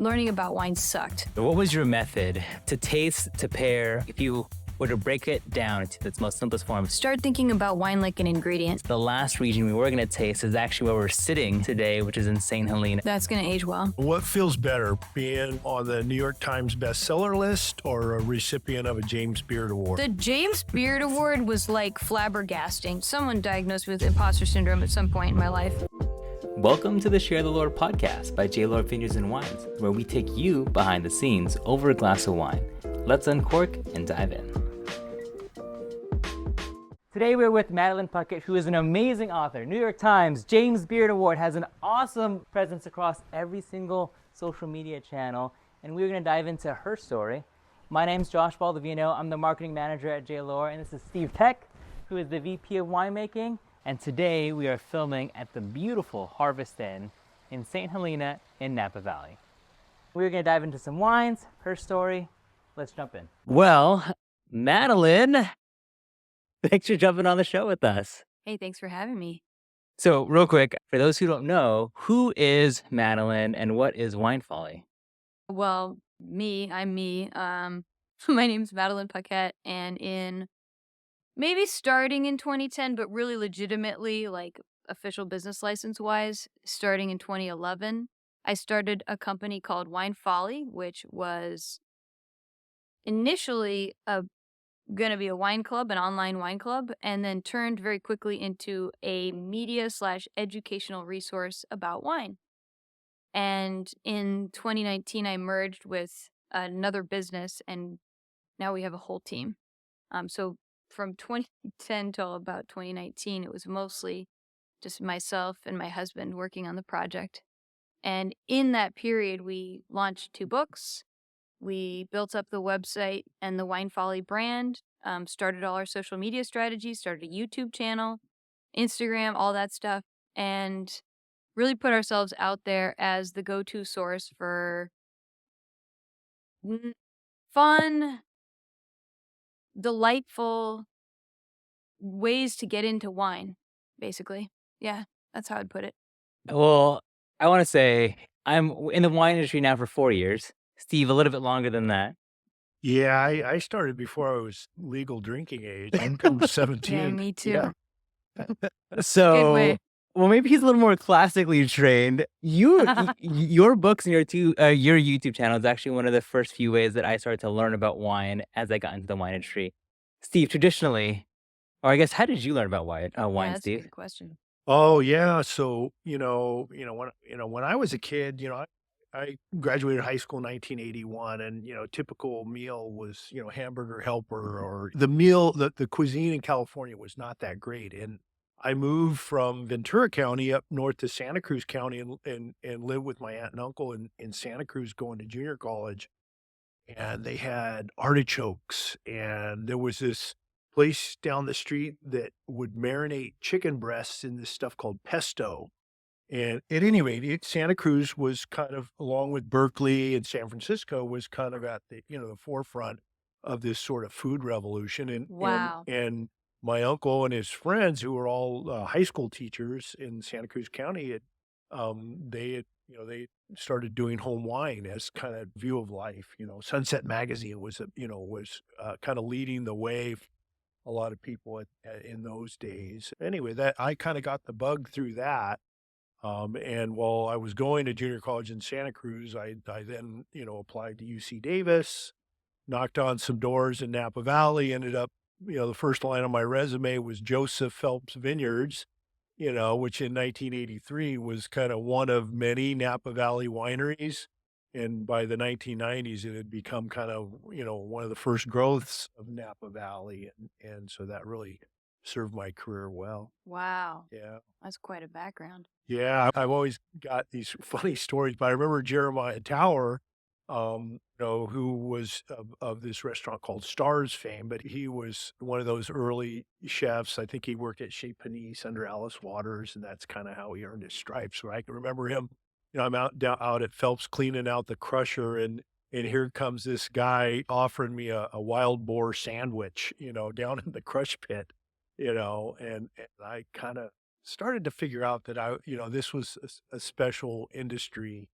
learning about wine sucked. What was your method to taste, to pair, if you were to break it down to its most simplest form? Start thinking about wine like an ingredient. The last region we were going to taste is actually where we're sitting today, which is in St. Helena. That's going to age well. What feels better, being on the New York Times bestseller list or a recipient of a James Beard Award? The James Beard Award was like flabbergasting. Someone diagnosed me with imposter syndrome at some point in my life. Welcome to the Share the Lohr Podcast by J. Lohr Vineyards and Wines, where we take you behind the scenes over a glass of wine. Let's uncork and dive in. Today we're with Madeline Puckette, who is an amazing author. New York Times, James Beard Award, has an awesome presence across every single social media channel, and we're going to dive into her story. My name's Josh Baldovino. I'm the marketing manager at J. Lohr, and this is Steve Peck, who is the VP of winemaking. And today we are filming at the beautiful Harvest Inn in St. Helena in Napa Valley. We're going to dive into some wines, her story. Let's jump in. Well, Madeline, thanks for jumping on the show with us. Hey, thanks for having me. So real quick, for those who don't know, who is Madeline and what is Wine Folly? Well, I'm me. My name's Madeline Puckette, and maybe starting in 2010, but really legitimately, like official business license wise, starting in 2011, I started a company called Wine Folly, which was initially going to be a wine club, an online wine club, and then turned very quickly into a media/educational resource about wine. And in 2019, I merged with another business, and now we have a whole team. So from 2010 till about 2019, it was mostly just myself and my husband working on the project. And in that period, we launched 2 books. We built up the website and the Wine Folly brand, started all our social media strategies, started a YouTube channel, Instagram, all that stuff, and really put ourselves out there as the go-to source for fun, delightful ways to get into wine, basically. Yeah, that's how I'd put it. Well, I want to say I'm in the wine industry now for 4 years. Steve, a little bit longer than that. Yeah, I started before I was legal drinking age. I'm 17. Yeah, me too. Yeah. Good So, way. well, maybe he's a little more classically trained. Your books and your YouTube channel is actually one of the first few ways that I started to learn about wine as I got into the wine industry. Steve, traditionally, or I guess, how did you learn about wine, Yeah, that's a Steve? good question. Oh yeah. So, when I was a kid, I graduated high school in 1981, and, typical meal was, hamburger helper, or the meal, the cuisine in California was not that great. And I moved from Ventura County up north to Santa Cruz County and lived with my aunt and uncle in Santa Cruz going to junior college. And they had artichokes, and there was this place down the street that would marinate chicken breasts in this stuff called pesto. And at any rate, Santa Cruz was kind of, along with Berkeley and San Francisco, was kind of at the forefront of this sort of food revolution. Wow. And my uncle and his friends, who were all high school teachers in Santa Cruz County, they started doing home wine as kind of view of life. Sunset Magazine was kind of leading the way. A lot of people in those days. Anyway, that I kind of got the bug through that. And while I was going to junior college in Santa Cruz, I then, applied to UC Davis, knocked on some doors in Napa Valley, ended up, the first line on my resume was Joseph Phelps Vineyards, which in 1983 was kind of one of many Napa Valley wineries. And by the 1990s, it had become kind of, one of the first growths of Napa Valley. And so that really served my career well. Wow. Yeah. That's quite a background. Yeah, I've always got these funny stories, but I remember Jeremiah Tower, who was of this restaurant called Stars fame, but he was one of those early chefs. I think he worked at Chez Panisse under Alice Waters, and that's kind of how he earned his stripes. So I can remember him, I'm out at Phelps cleaning out the crusher, and here comes this guy offering me a wild boar sandwich, down in the crush pit, and I kind of started to figure out that this was a special industry,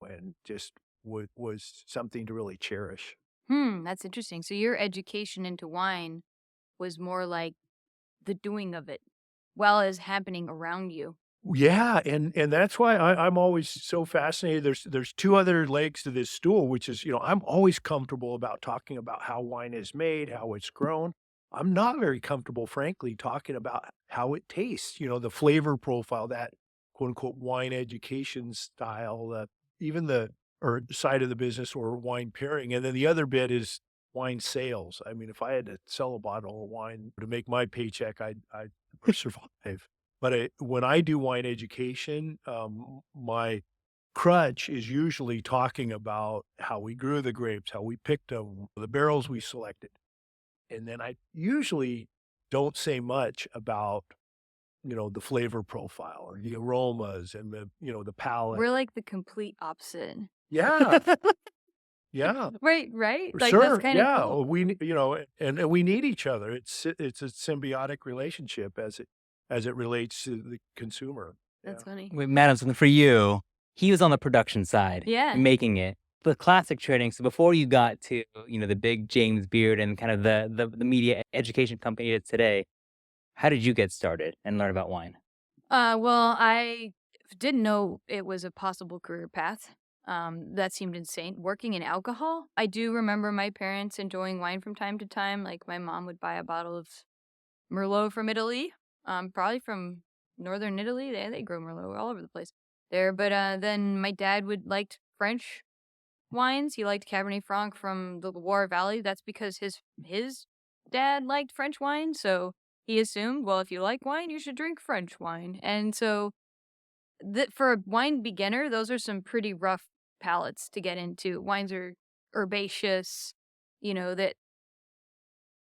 and just was something to really cherish. That's interesting. So your education into wine was more like the doing of it while it's happening around you. Yeah, and that's why I'm always so fascinated. There's two other legs to this stool, which is, I'm always comfortable about talking about how wine is made, how it's grown. I'm not very comfortable, frankly, talking about how it tastes, the flavor profile, that quote unquote wine education style, even the or side of the business or wine pairing. And then the other bit is wine sales. I mean, if I had to sell a bottle of wine to make my paycheck, I'd survive. But when I do wine education, my crutch is usually talking about how we grew the grapes, how we picked them, the barrels we selected. And then I usually don't say much about, the flavor profile or the aromas and the palate. We're like the complete opposite. Yeah. Yeah. Right? For Like that's sure. kind of Yeah. cool. And we need each other. It's a symbiotic relationship as it relates to the consumer. That's Yeah. funny. Wait, Madam, something for you. He was on the production side, Yeah. making it. The classic trading. So before you got to, the big James Beard and kind of the media education company it is today, how did you get started and learn about wine? Well, I didn't know it was a possible career path. That seemed insane. Working in alcohol, I do remember my parents enjoying wine from time to time. Like my mom would buy a bottle of Merlot from Italy, probably from northern Italy. They grow Merlot all over the place there. But then my dad would liked French wines. He liked Cabernet Franc from the Loire Valley. That's because his dad liked French wine, so he assumed, well, if you like wine, you should drink French wine. And so for a wine beginner, those are some pretty rough palates to get into. Wines are herbaceous, that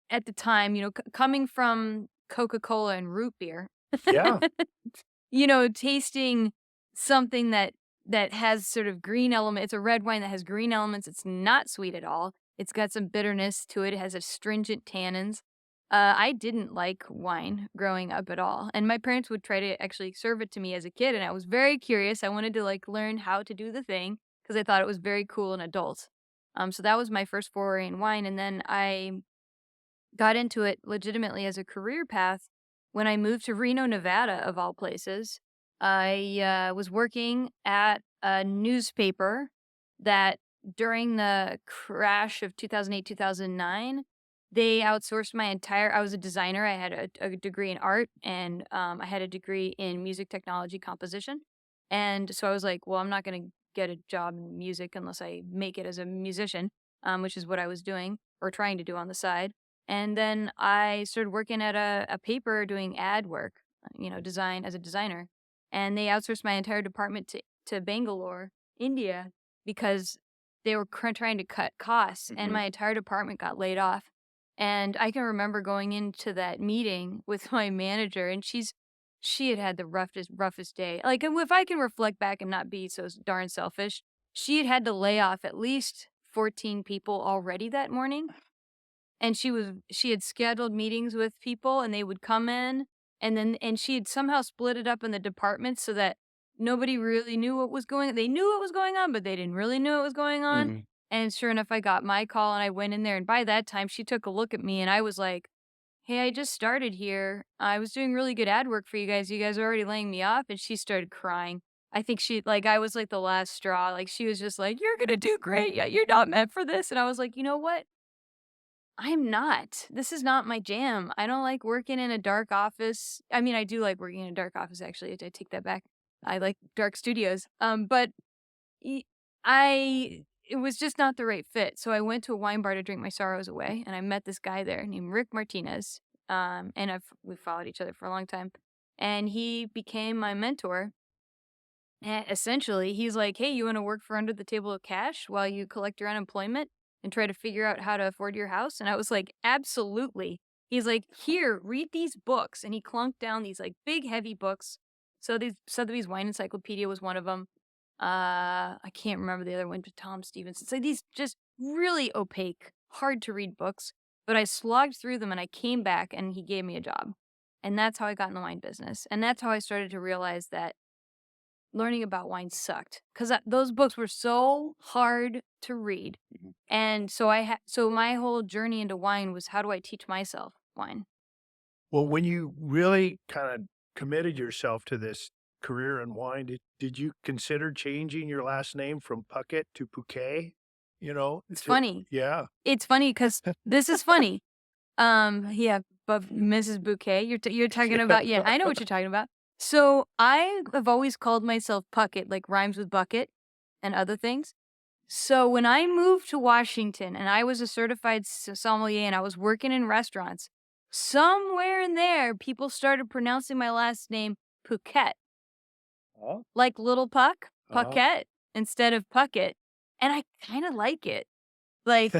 at the time, coming from Coca-Cola and root beer, Yeah. tasting something that has sort of green element. It's a red wine that has green elements. It's not sweet at all. It's got some bitterness to it. It has astringent tannins. I didn't like wine growing up at all, and my parents would try to actually serve it to me as a kid, and I was very curious. I wanted to learn how to do the thing because I thought it was very cool and adult. So that was my first foray in wine, and then I got into it legitimately as a career path when I moved to Reno, Nevada, of all places. I was working at a newspaper that during the crash of 2008, 2009, they outsourced I was a designer. I had a degree in art and I had a degree in music technology composition. And so I was like, well, I'm not going to get a job in music unless I make it as a musician, which is what I was doing or trying to do on the side. And then I started working at a paper doing ad work, design as a designer. And they outsourced my entire department to Bangalore, India, because they were trying to cut costs. And my entire department got laid off. And I can remember going into that meeting with my manager, and she had the roughest day. Like, if I can reflect back and not be so darn selfish, she had to lay off at least 14 people already that morning. And she had scheduled meetings with people and they would come in and she had somehow split it up in the departments so that nobody really knew what was going on. They knew what was going on, but they didn't really know what was going on. Mhm. And sure enough, I got my call and I went in there, and by that time she took a look at me and I was like, "Hey, I just started here. I was doing really good ad work for you guys. You guys are already laying me off." And she started crying. I think I was like the last straw. Like she was just like, "You're going to do great. Yeah, you're not meant for this." And I was like, "You know what? I'm not. This is not my jam. I don't like working in a dark office." I mean, I do like working in a dark office, actually. I take that back. I like dark studios. But y- it was just not the right fit. So I went to a wine bar to drink my sorrows away, and I met this guy there named Rick Martinez. And we followed each other for a long time, and he became my mentor. And essentially, he's like, "Hey, you want to work for under the table of cash while you collect your unemployment and try to figure out how to afford your house?" And I was like, "Absolutely." He's like, "Here, read these books." And he clunked down these big, heavy books. Sotheby's Wine Encyclopedia was one of them. I can't remember the other one, but Tom Stevenson. So these just really opaque, hard to read books. But I slogged through them and I came back and he gave me a job. And that's how I got in the wine business. And that's how I started to realize that learning about wine sucked because those books were so hard to read. Mhm. And so so my whole journey into wine was, how do I teach myself wine? Well, when you really kind of committed yourself to this career in wine, did you consider changing your last name from Puckett to Puckette? You know, It's funny. yeah. It's funny because this is funny. Yeah, but Mrs. Bouquet, you're talking about, yeah, I know what you're talking about. So I have always called myself Puckett, like rhymes with bucket and other things. So when I moved to Washington and I was a certified sommelier and I was working in restaurants, somewhere in there, people started pronouncing my last name Puckette, Oh. like little Puck, Oh. Puckette, instead of Puckett. And I kind of like it. Like,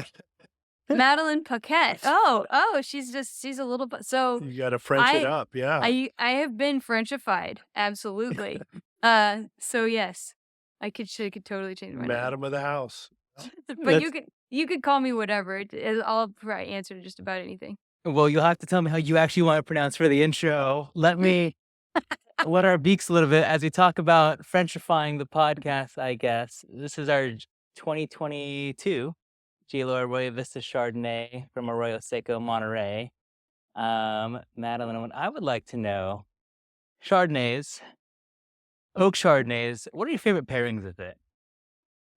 Madeline Puckette. Oh, she's a little so You got to French it I up, yeah. I have been Frenchified, absolutely. So yes, I could totally change my name. Madam of the house. But That's- you could call me whatever. I'll probably answer to just about anything. Well, you'll have to tell me how you actually want to pronounce for the intro. Let me wet our beaks a little bit as we talk about Frenchifying the podcast, I guess. This is our 2022 J-Lo Arroyo Vista Chardonnay from Arroyo Seco, Monterey. Madeline, what I would like to know, Chardonnays, oak Chardonnays, what are your favorite pairings with it?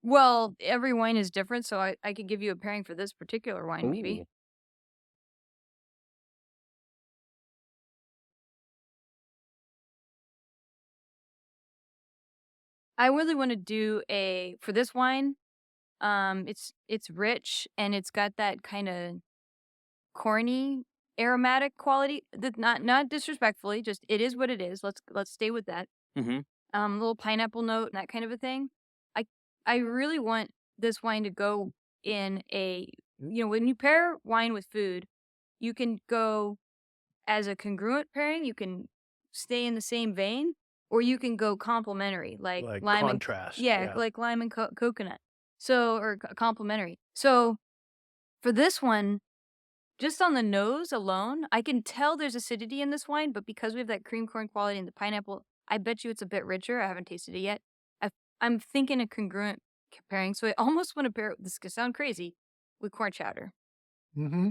Well, every wine is different, so I could give you a pairing for this particular wine, maybe. Ooh. I really want to do for this wine. It's rich and it's got that kind of corny aromatic quality. That not disrespectfully, just it is what it is. Let's stay with that. Mm-hmm. Little pineapple note and that kind of a thing. I I really want this wine to go in when you pair wine with food, you can go as a congruent pairing. You can stay in the same vein, or you can go complementary, like Like lime contrast. and like lime and coconut. So or complementary. So for this one, just on the nose alone, I can tell there's acidity in this wine, but because we have that cream corn quality in the pineapple, I bet you it's a bit richer. I haven't tasted it yet. I'm thinking a congruent pairing, so I almost want to pair. This could sound crazy with corn chowder. Mm-hmm.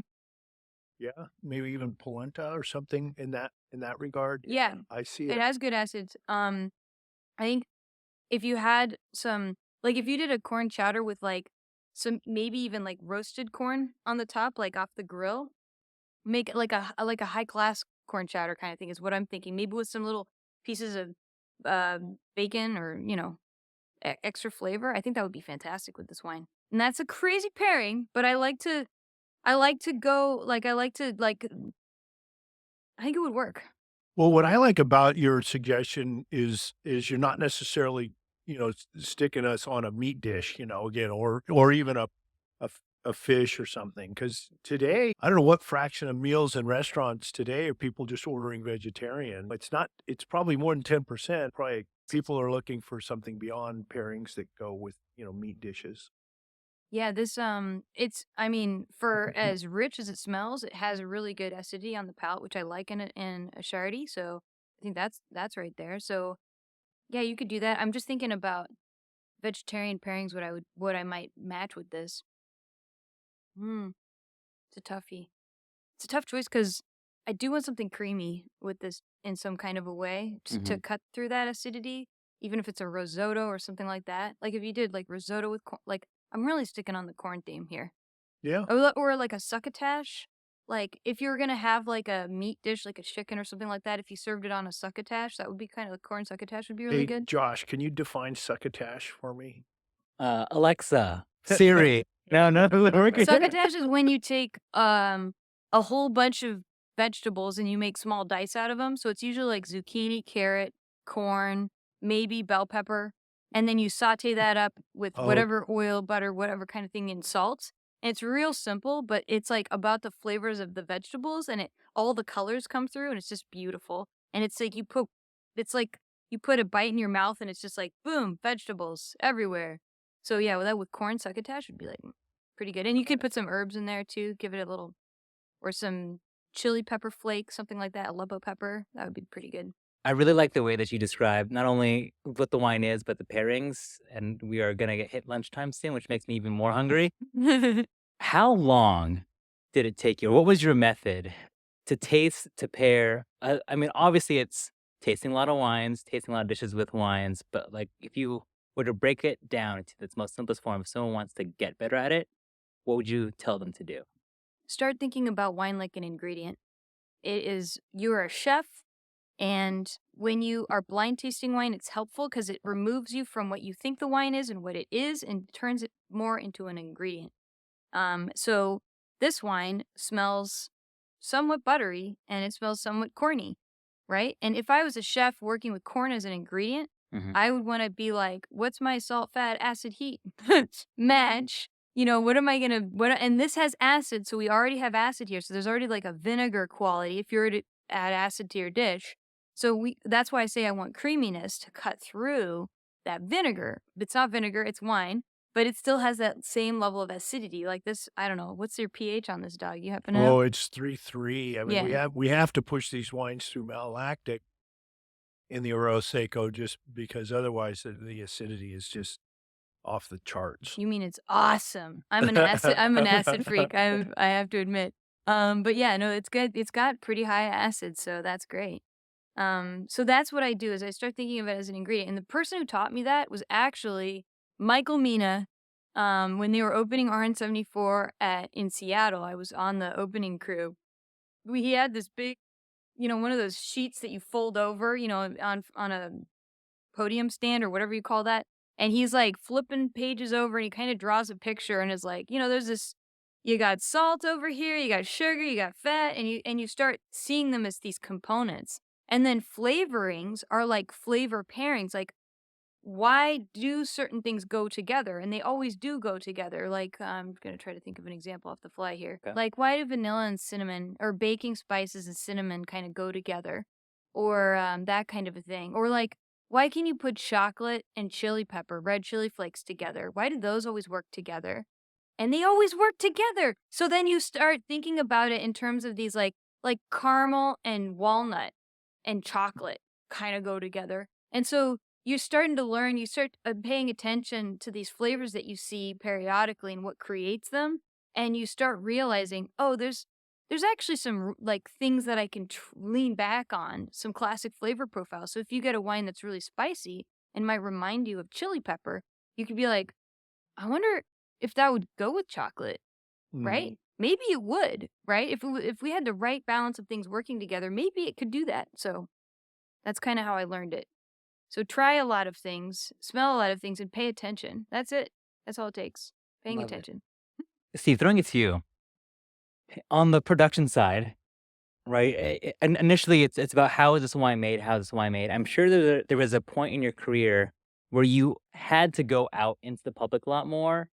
Yeah, maybe even polenta or something in that regard. Yeah, I see it it. has good acids. I think if you had if you did a corn chowder with like some maybe even like roasted corn on the top, like off the grill, make it like a high class corn chowder kind of thing is what I'm thinking. Maybe with some little pieces of bacon or extra flavor. I think that would be fantastic with this wine. And that's a crazy pairing, but I like to go I think it would work. Well, what I like about your suggestion is you're not necessarily, sticking us on a meat dish, again, or even a fish or something. Because today, I don't know what fraction of meals in restaurants today are people just ordering vegetarian. It's probably more than 10%. Probably people are looking for something beyond pairings that go with, meat dishes. Yeah, this for as rich as it smells, it has a really good acidity on the palate, which I like in a Shardy. So I think that's right there. So yeah, you could do that. I'm just thinking about vegetarian pairings. What I might match with this. It's a toughie. It's a tough choice because I do want something creamy with this in some kind of a way to cut through that acidity, even if it's a risotto or something like that. Like if you did like risotto with corn, like I'm really sticking on the corn theme here. Yeah. Or like a succotash. Like if you were gonna have like a meat dish, like a chicken or something like that, if you served it on a succotash, that would be kind of like corn succotash would be really Hey, good. Josh, can you define succotash for me? Alexa, Siri. No, Succotash is when you take a whole bunch of vegetables and you make small dice out of them. So it's usually like zucchini, carrot, corn, maybe bell pepper, and then you saute that up with Oh, whatever oil, butter, whatever kind of thing, and salt. And it's real simple, but it's like about the flavors of the vegetables, and all the colors come through, and it's just beautiful. And it's like you put a bite in your mouth, and it's just like boom, vegetables everywhere. So yeah, that with corn succotash would be like pretty good. And you could put some herbs in there too, give it a little, or some chili pepper flakes, something like that, Aleppo pepper. That would be pretty good. I really like the way that you describe not only what the wine is, but the pairings. And we are going to hit lunchtime soon, which makes me even more hungry. How long did it take you? What was your method to taste, to pair? I mean, obviously, it's tasting a lot of wines, tasting a lot of dishes with wines. But like, if you were to break it down into its most simplest form, if someone wants to get better at it, what would you tell them to do? Start thinking about wine like an ingredient. You're a chef, and when you are blind tasting wine, it's helpful because it removes you from what you think the wine is and what it is and turns it more into an ingredient. So this wine smells somewhat buttery and it smells somewhat corny, right? And if I was a chef working with corn as an ingredient, Hmm. I would want to be like, what's my salt, fat, acid, heat match? What am I going to, and this has acid. So we already have acid here. So there's already like a vinegar quality if you were to add acid to your dish. So that's why I say I want creaminess to cut through that vinegar. It's not vinegar, it's wine, but it still has that same level of acidity. Like this, I don't know, what's your pH on this dog? You happen to know? Oh, it's 3.3. I mean, Yeah. we have to push these wines through malolactic in the Seco just because otherwise the acidity is just off the charts. You mean it's awesome. I'm an acid freak. I have to admit. But yeah, no, it's good. It's got pretty high acid, so that's great. So that's what I do is I start thinking of it as an ingredient. And the person who taught me that was actually Michael Mina. When they were opening RN74 in Seattle, I was on the opening crew. He had this big, one of those sheets that you fold over, on a podium stand or whatever you call that. And he's like flipping pages over and he kind of draws a picture and is like, there's this, you got salt over here, you got sugar, you got fat, and you start seeing them as these components. And then flavorings are like flavor pairings. Like, why do certain things go together? And they always do go together. Like, I'm going to try to think of an example off the fly here. Okay. Like, why do vanilla and cinnamon or baking spices and cinnamon kind of go together? Or that kind of a thing. Or like, why can you put chocolate and chili pepper, red chili flakes together? Why do those always work together? And they always work together. So then you start thinking about it in terms of these like caramel and walnut and chocolate kind of go together. And so you're starting to learn, you start paying attention to these flavors that you see periodically and what creates them. And you start realizing, oh, there's actually some like things that I can lean back on, some classic flavor profiles. So if you get a wine that's really spicy and might remind you of chili pepper, you could be like, I wonder if that would go with chocolate, right? Mm. Maybe it would, right? If we had the right balance of things working together, maybe it could do that. So that's kind of how I learned it. So try a lot of things, smell a lot of things, and pay attention. That's it. That's all it takes. Paying Love it. attention. Steve, throwing it to you on the production side, right? And initially, it's about how is this wine made? How is this wine made? I'm sure there was a point in your career where you had to go out into the public a lot more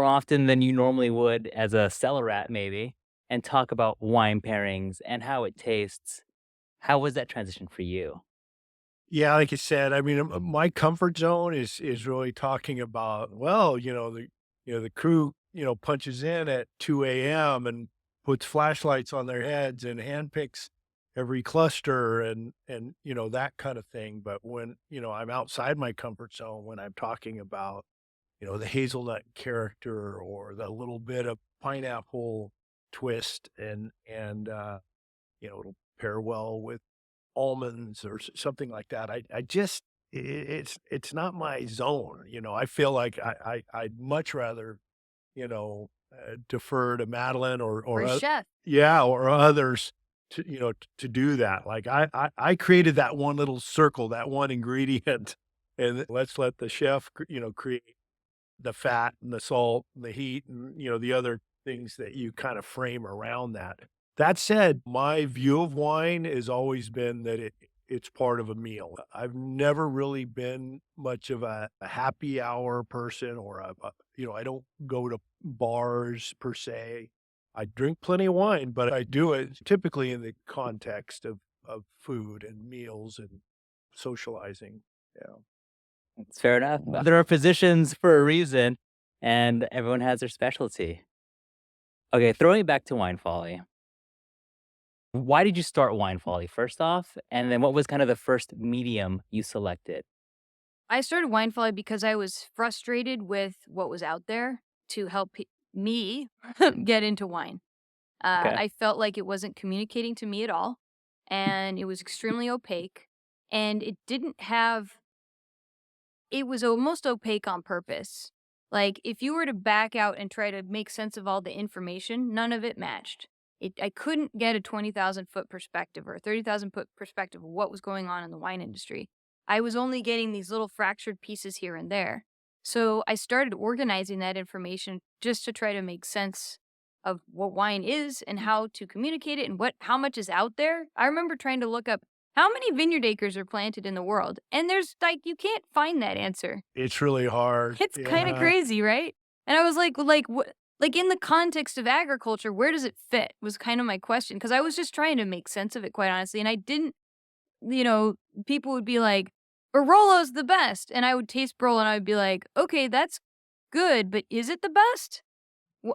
often than you normally would as a cellar rat, maybe, and talk about wine pairings and how it tastes. How was that transition for you? Yeah, like you said, I mean, my comfort zone is really talking about, well, the crew, punches in at 2 a.m. and puts flashlights on their heads and handpicks every cluster and that kind of thing. But when, I'm outside my comfort zone, when I'm talking about, the hazelnut character or the little bit of pineapple twist and it'll pair well with almonds or something like that. I just it's not my zone. I feel like I'd much rather defer to Madeline Or chef. yeah, or others to to do that. Like I created that one little circle, that one ingredient, and let's let the chef create the fat and the salt and the heat and the other things that you kind of frame around that. That said, my view of wine has always been that it's part of a meal. I've never really been much of a happy hour person or I don't go to bars per se. I drink plenty of wine, but I do it typically in the context of food and meals and socializing. Yeah. It's fair enough. There are physicians for a reason, and everyone has their specialty. Okay, throwing it back to Wine Folly. Why did you start Wine Folly first off? And then what was kind of the first medium you selected? I started Wine Folly because I was frustrated with what was out there to help me get into wine. Okay. I felt like it wasn't communicating to me at all, and it was extremely opaque, and it was almost opaque on purpose. Like, if you were to back out and try to make sense of all the information, none of it matched. I couldn't get a 20,000 foot perspective or a 30,000 foot perspective of what was going on in the wine industry. I was only getting these little fractured pieces here and there. So I started organizing that information just to try to make sense of what wine is and how to communicate it and how much is out there. I remember trying to look up how many vineyard acres are planted in the world, and there's like you can't find that answer. It's really hard. It's kind of Yeah. crazy, right? And I was like what? Like in the context of agriculture, where does it fit? Was kind of my question because I was just trying to make sense of it, quite honestly, and I didn't. You know, people would be like, "Barolo's the best," and I would taste Barolo, and I would be like, "Okay, that's good, but is it the best?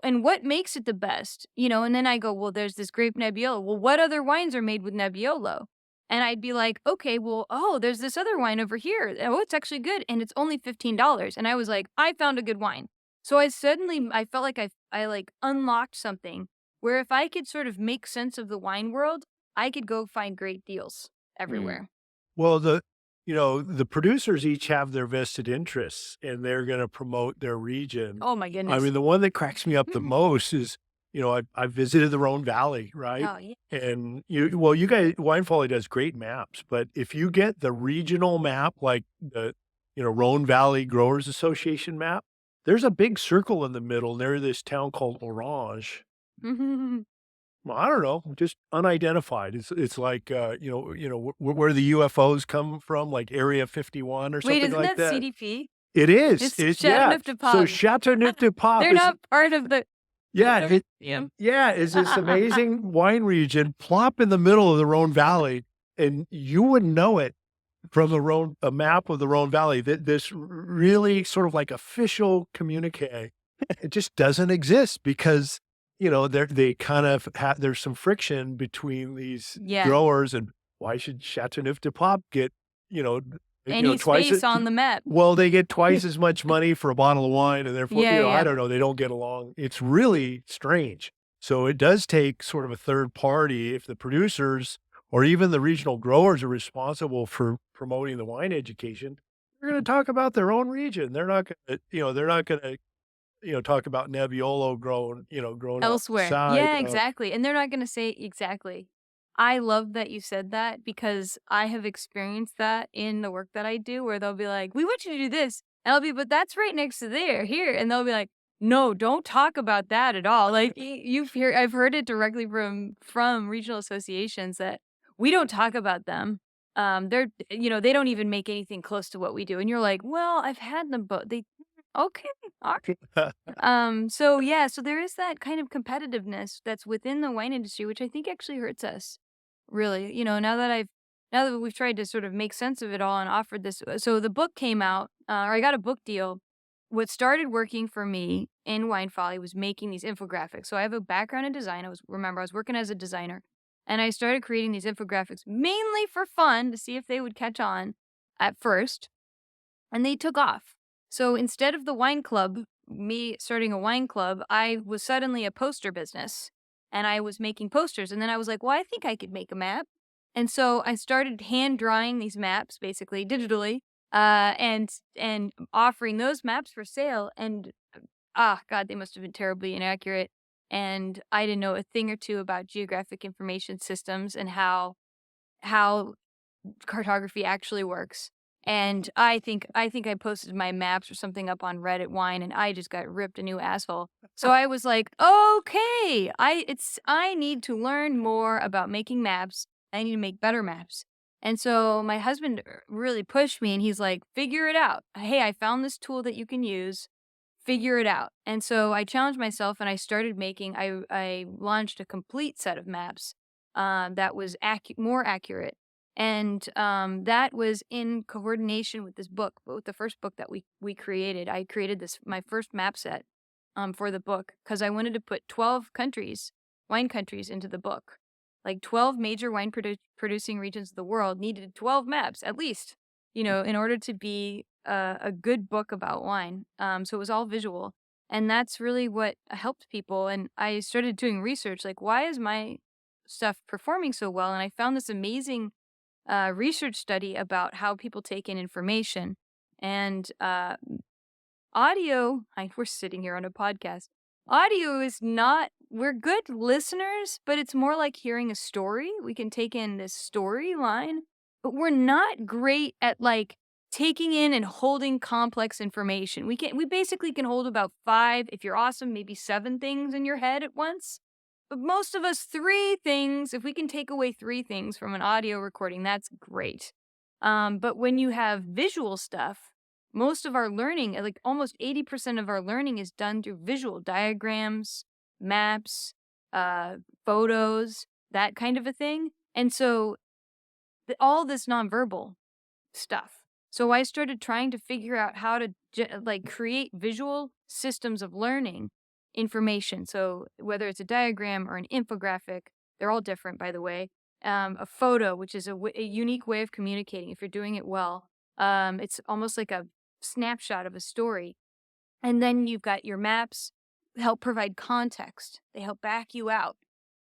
And what makes it the best?" And then I go, "Well, there's this grape Nebbiolo. Well, what other wines are made with Nebbiolo?" And I'd be like, "Okay, well, oh, there's this other wine over here. Oh, it's actually good, and it's only $15." And I was like, "I found a good wine." So I felt like I like unlocked something where if I could sort of make sense of the wine world, I could go find great deals Mm. everywhere. Well, the producers each have their vested interests and they're going to promote their region. Oh my I goodness. mean, the one that cracks me up the most is, I visited the Rhone Valley, right? Oh yeah. And you guys, Wine Folly does great maps, but if you get the regional map, like the, Rhone Valley Growers Association map, there's a big circle in the middle near this town called Orange. Well, I don't know, just unidentified. It's like, where the UFOs come from, like Area 51 or Wait, something isn't like that that. CDP? It is. It's Yeah. So Chateauneuf-du-Pape. Chateauneuf-du-Pape They're is not part of the. yeah, Yeah. is this amazing wine region plop in the middle of the Rhone Valley, and you wouldn't know it from a map of the Rhone Valley that this really sort of like official communique, it just doesn't exist because, they kind of have there's some friction between these Yeah. growers and why should Chateauneuf-du-Pape get, you know, Any twice space on the map. well, they get twice as much money for a bottle of wine and therefore, Yeah, I yeah. don't know, they don't get along. It's really strange. So it does take sort of a third party if the producers or even the regional growers are responsible for promoting the wine education. They're going to talk about their own region. They're not going to, talk about Nebbiolo grown Elsewhere. outside Yeah, of exactly. And they're not gonna say exactly. I love that you said that because I have experienced that in the work that I do where they'll be like, "We want you to do this." And I'll be, "But that's right next to there, here." And they'll be like, "No, don't talk about that at all." Like I've heard it directly from regional associations that we don't talk about them. They don't even make anything close to what we do. And you're like, "Well, I've had them, but they okay. All right." So there is that kind of competitiveness that's within the wine industry, which I think actually hurts us. Really, now that we've tried to sort of make sense of it all and offered this, so the book came out, or I got a book deal. What started working for me in Wine Folly was making these infographics. So I have a background in design. I was working as a designer, and I started creating these infographics mainly for fun to see if they would catch on at first, and they took off. So instead of the wine club, me starting a wine club, I was suddenly a poster business and I was making posters. And then I was like, well, I think I could make a map. And so I started hand drawing these maps, basically digitally, and offering those maps for sale. And God, they must have been terribly inaccurate. And I didn't know a thing or two about geographic information systems and how cartography actually works. And I think I posted my maps or something up on Reddit Wine, and I just got ripped a new asshole. So I was like, okay, I need to learn more about making maps. I need to make better maps. And so my husband really pushed me, and he's like, figure it out. Hey, I found this tool that you can use. Figure it out. And so I challenged myself, and I started making. I launched a complete set of maps that was more accurate. And that was in coordination with this book, with the first book that we created. I created my first map set for the book because I wanted to put 12 countries, wine countries, into the book. Like 12 major wine producing regions of the world needed 12 maps at least, in order to be a good book about wine. So it was all visual. And that's really what helped people. And I started doing research, like, why is my stuff performing so well? And I found this amazing research study about how people take in information. And audio, we're sitting here on a podcast. Audio is not, we're good listeners, but it's more like hearing a story. We can take in this storyline, but we're not great at like taking in and holding complex information. We basically can hold about 5, if you're awesome, maybe 7 things in your head at once. But most of us, 3 things, if we can take away 3 things from an audio recording, that's great. But when you have visual stuff, most of our learning, like almost 80% of our learning is done through visual diagrams, maps, photos, that kind of a thing. And so all this nonverbal stuff. So I started trying to figure out how to create visual systems of learning information. So whether it's a diagram or an infographic, they're all different, by the way. A photo, which is a unique way of communicating if you're doing it well. It's almost like a snapshot of a story. And then you've got your maps help provide context. They help back you out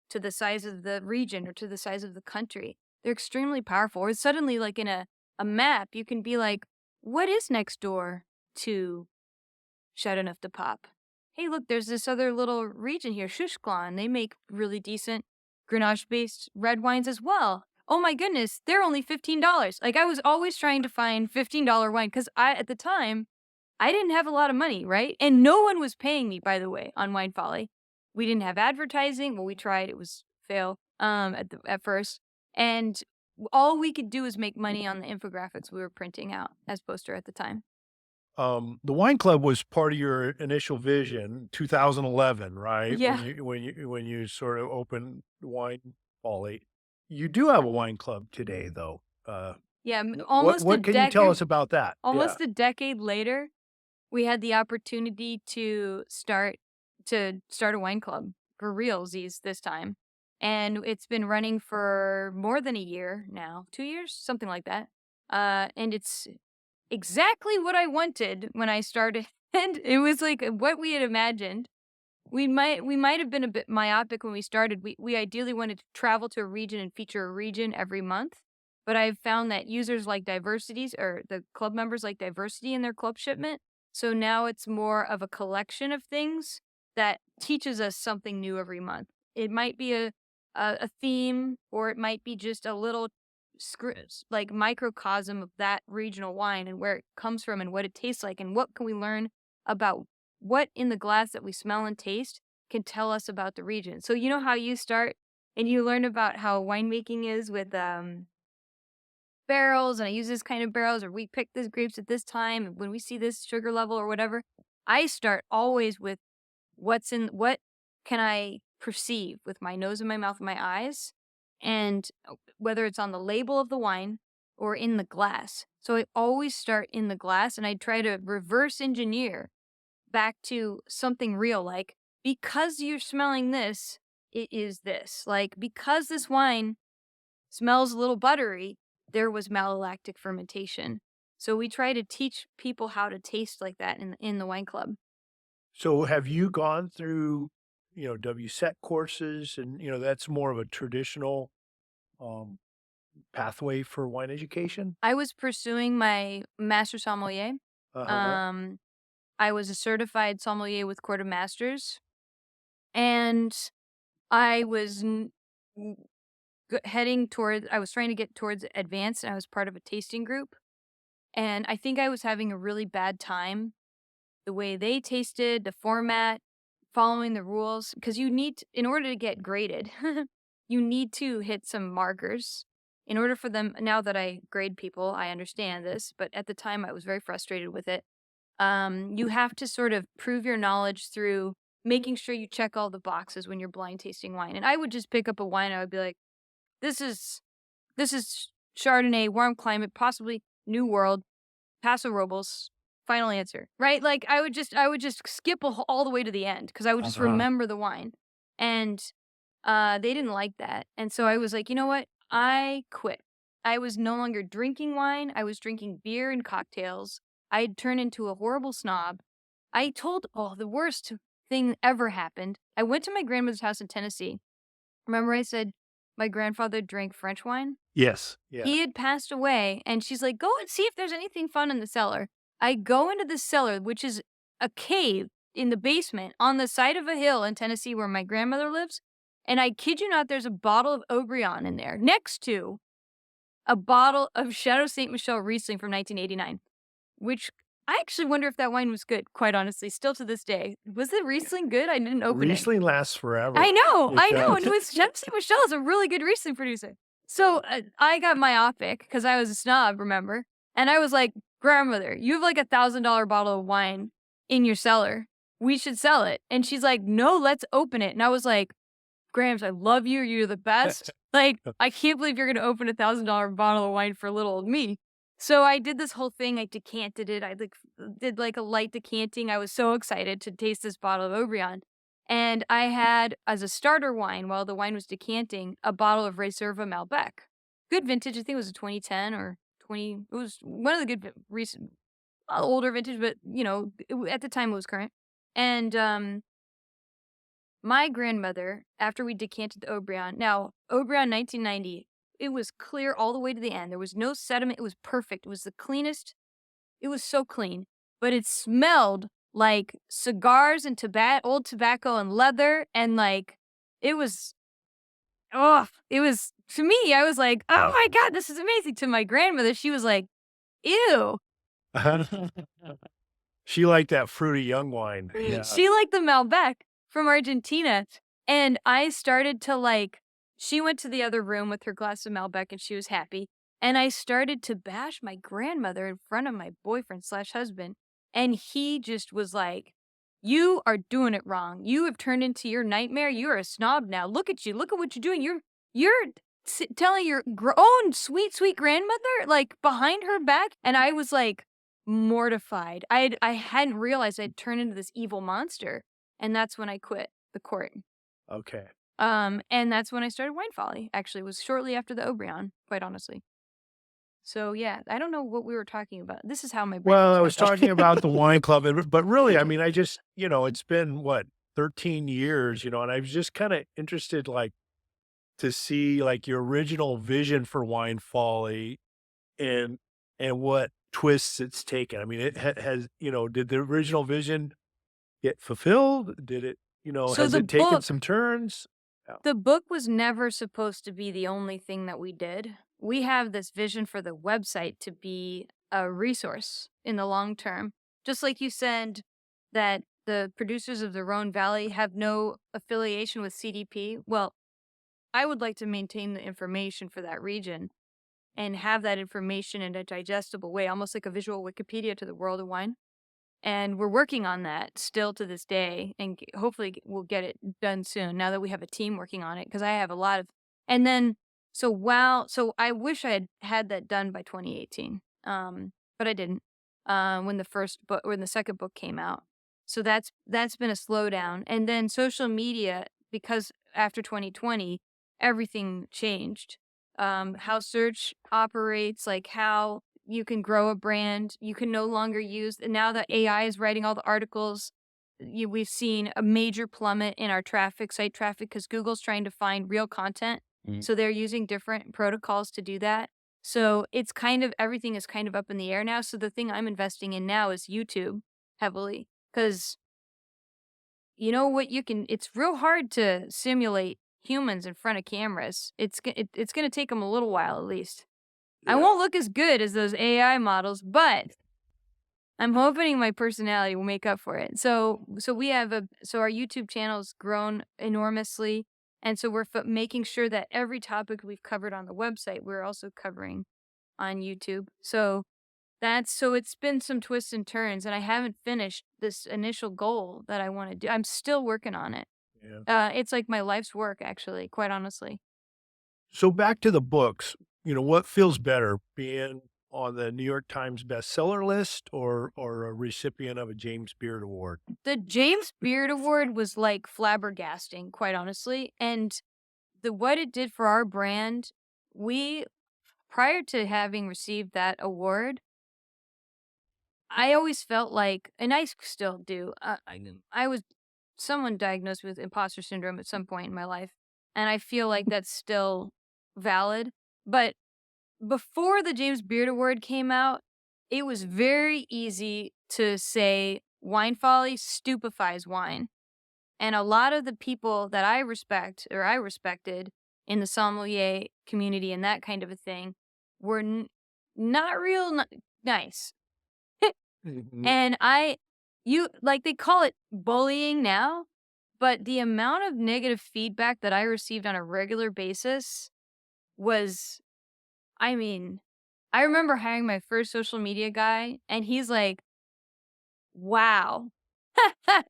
to the size of the region or to the size of the country. They're extremely powerful. Or suddenly, like in a map, you can be like, what is next door to Chateauneuf de Pape? Hey, look, there's this other little region here, Schuschklan. They make really decent Grenache-based red wines as well. Oh my goodness, they're only $15. Like, I was always trying to find $15 wine because at the time, I didn't have a lot of money, right? And no one was paying me, by the way, on Wine Folly. We didn't have advertising. Well, we tried. It was fail at first. And all we could do is make money on the infographics we were printing out as poster at the time. The wine club was part of your initial vision, 2011, right? Yeah. When you sort of opened Wine Folly. You do have a wine club today, though. Yeah, almost What a can you tell us about that? Almost a decade later, we had the opportunity to start a wine club for realsies this time. And it's been running for more than a year now, 2 years, something like that. And it's exactly what I wanted when I started. And it was like what we had imagined. We might have been a bit myopic when we started. We ideally wanted to travel to a region and feature a region every month. But I've found that users like diversities, or the club members like diversity in their club shipment. So now it's more of a collection of things that teaches us something new every month. It might be a theme, or it might be just a little like microcosm of that regional wine and where it comes from and what it tastes like and what can we learn about what in the glass that we smell and taste can tell us about the region. So you know how you start and you learn about how winemaking is with barrels, and I use this kind of barrels, or we pick these grapes at this time, and when we see this sugar level or whatever. I start always with what can I perceive with my nose and my mouth and my eyes, and whether it's on the label of the wine or in the glass. So I always start in the glass, and I try to reverse engineer back to something real, like, because you're smelling this, it is this. Like, because this wine smells a little buttery, there was malolactic fermentation. So we try to teach people how to taste like that in the wine club. So have you gone through, WSET courses, and, that's more of a traditional pathway for wine education? I was pursuing my master sommelier. Uh-huh. I was a certified sommelier with Court of Masters, and I was I was trying to get towards advanced, and I was part of a tasting group. And I think I was having a really bad time the way they tasted, the format, following the rules, because in order to get graded, you need to hit some markers. In order for them, now that I grade people, I understand this, but at the time I was very frustrated with it. You have to sort of prove your knowledge through making sure you check all the boxes when you're blind tasting wine. And I would just pick up a wine, and I would be like, this is Chardonnay, warm climate, possibly New World, Paso Robles, final answer, right? Like I would just skip all the way to the end because I would just Uh-huh. remember the wine. And they didn't like that. And so I was like, you know what? I quit. I was no longer drinking wine. I was drinking beer and cocktails. I had turned into a horrible snob. I told, oh, the worst thing ever happened. I went to my grandmother's house in Tennessee. Remember I said my grandfather drank French wine? Yes. Yeah. He had passed away, and she's like, go and see if there's anything fun in the cellar. I go into the cellar, which is a cave in the basement on the side of a hill in Tennessee where my grandmother lives. And I kid you not, there's a bottle of Obrion in there next to a bottle of Chateau Ste. Michelle Riesling from 1989, which I actually wonder if that wine was good, quite honestly, still to this day. Was the Riesling good? I didn't open it. Riesling lasts forever. I know. It And does. with Chateau Ste. Michelle is a really good Riesling producer. So I got myopic because I was a snob, remember? And I was like, grandmother, you have like $1,000 bottle of wine in your cellar. We should sell it. And she's like, no, let's open it. And I was like, Grams, I love you. You're the best. Like, I can't believe you're going to open $1,000 bottle of wine for little old me. So I did this whole thing. I decanted it. I did like a light decanting. I was so excited to taste this bottle of Obrion. And I had, as a starter wine, while the wine was decanting, a bottle of Reserva Malbec. Good vintage. I think it was a 2010 or 20. It was one of the good recent, older vintage, but, at the time it was current. And my grandmother, after we decanted the Obrion, now, Obrion 1990, it was clear all the way to the end. There was no sediment. It was perfect. It was the cleanest. It was so clean. But it smelled like cigars and old tobacco and leather. And, it was, to me, I was like, oh my God, this is amazing. To my grandmother, she was like, ew. She liked that fruity young wine. Yeah. She liked the Malbec from Argentina. And I started to she went to the other room with her glass of Malbec and she was happy. And I started to bash my grandmother in front of my boyfriend/husband. And he just was like, you are doing it wrong. You have turned into your nightmare. You're a snob now. Look at you. Look at what you're doing. You're telling your own sweet, sweet grandmother, behind her back. And I was mortified. I hadn't realized I'd turned into this evil monster. And that's when I quit the court. Okay. And that's when I started Wine Folly. Actually, it was shortly after the Obrion, quite honestly. So yeah, I don't know what we were talking about. This is how my brain Well, works I was right now. talking about the wine club, but really, I mean, I just, it's been 13 years, and I was just kind of interested, to see your original vision for Wine Folly and what twists it's taken. I mean, it has, did the original vision get fulfilled? Did it, So has the it taken book, some turns? the book was never supposed to be the only thing that we did. We have this vision for the website to be a resource in the long term. Just like you said that the producers of the Rhone Valley have no affiliation with CDP. Well, I would like to maintain the information for that region and have that information in a digestible way, almost like a visual Wikipedia to the world of wine. And we're working on that still to this day, and hopefully we'll get it done soon now that we have a team working on it, because I have a lot of, and then, so I wish I had that done by 2018, but I didn't, when the second book came out. So that's been a slowdown. And then social media, because after 2020, everything changed. How search operates, how you can grow a brand. You can no longer use, now that AI is writing all the articles, we've seen a major plummet in our site traffic, because Google's trying to find real content. So they're using different protocols to do that. So it's everything is kind of up in the air now. So the thing I'm investing in now is YouTube heavily, because it's real hard to simulate humans in front of cameras. It's going to take them a little while at least. I won't look as good as those AI models, but I'm hoping my personality will make up for it. So we have our YouTube channel's grown enormously, and so we're making sure that every topic we've covered on the website, we're also covering on YouTube. So it's been some twists and turns, and I haven't finished this initial goal that I want to do. I'm still working on it. Yeah. It's like my life's work, actually, quite honestly. So back to the books, what feels better, being on the New York Times bestseller list or a recipient of a James Beard Award? The James Beard Award was flabbergasting, quite honestly. And what it did for our brand, prior to having received that award, I always felt like, and I still do, I was someone diagnosed with imposter syndrome at some point in my life, and I feel like that's still valid. But before the James Beard Award came out, it was very easy to say Wine Folly stupefies wine. And a lot of the people that I respected in the sommelier community and that kind of a thing were not real nice. Mhm. And they call it bullying now, but the amount of negative feedback that I received on a regular basis was, I mean, I remember hiring my first social media guy, and he's like, wow. C-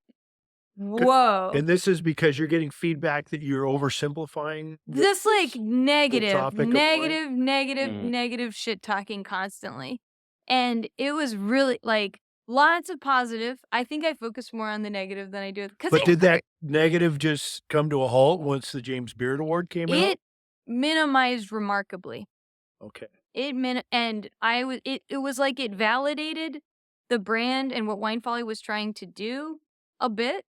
Whoa. And this is because you're getting feedback that you're oversimplifying This like the negative, topic of wine. negative shit talking constantly. And it was really like lots of positive. I think I focused more on the negative than I do because But did that negative just come to a halt once the James Beard Award came out? it minimized remarkably. Okay. It was like it validated the brand and what Wine Folly was trying to do a bit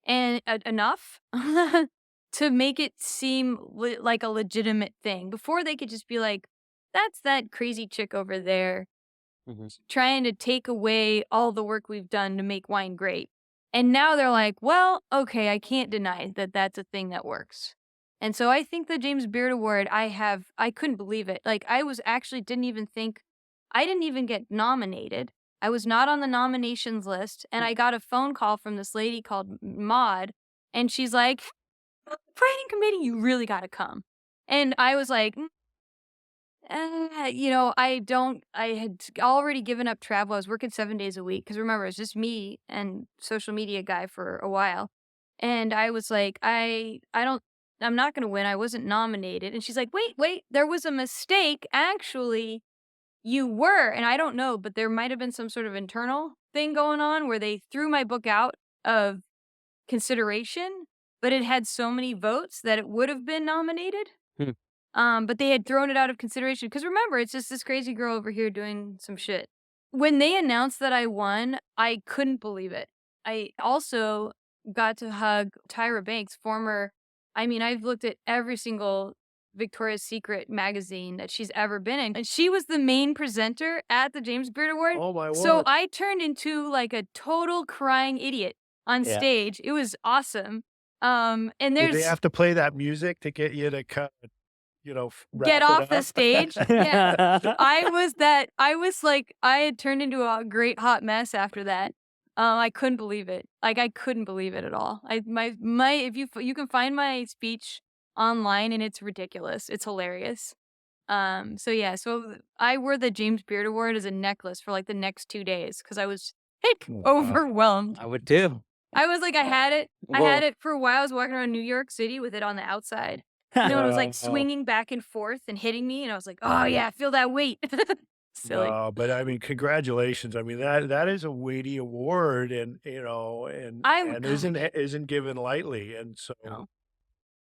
and enough to make it seem like a legitimate thing. Before they could just be like, that's that crazy chick over there trying to take away all the work we've done to make wine great. And now they're like, well, okay, I can't deny that that's a thing that works. And so I think the James Beard Award, I couldn't believe it. Like I was actually I didn't even get nominated. I was not on the nominations list. And I got a phone call from this lady called Maud. And she's like, planning committee, you really got to come. And I was like, I had already given up travel. I was working 7 days a week because remember, it was just me and social media guy for a while. And I was like, I'm not going to win. I wasn't nominated. And she's like, wait, there was a mistake. Actually, you were. And I don't know, but there might have been some sort of internal thing going on where they threw my book out of consideration, but it had so many votes that it would have been nominated. But they had thrown it out of consideration because remember, it's just this crazy girl over here doing some shit. When they announced that I won, I couldn't believe it. I also got to hug Tyra Banks, I've looked at every single Victoria's Secret magazine that she's ever been in, and she was the main presenter at the James Beard Award. Oh my So word. I turned into like a total crying idiot on stage. It was awesome. And Did there's they have to play that music to get you to kind of, get wrap it off the up? stage. Yeah. I had turned into a great hot mess after that. I couldn't believe it. Like I couldn't believe it at all. If you can find my speech online and it's ridiculous. It's hilarious. So I wore the James Beard Award as a necklace for like the next 2 days because I was overwhelmed. I would too. I was like, I had it Well- for a while. I was walking around New York City with it on the outside. You know, it was like swinging back and forth and hitting me, and I was like, "Oh yeah, feel that weight." Silly. No, but I mean, congratulations. I mean, that is a weighty award, and isn't given lightly. And so, No.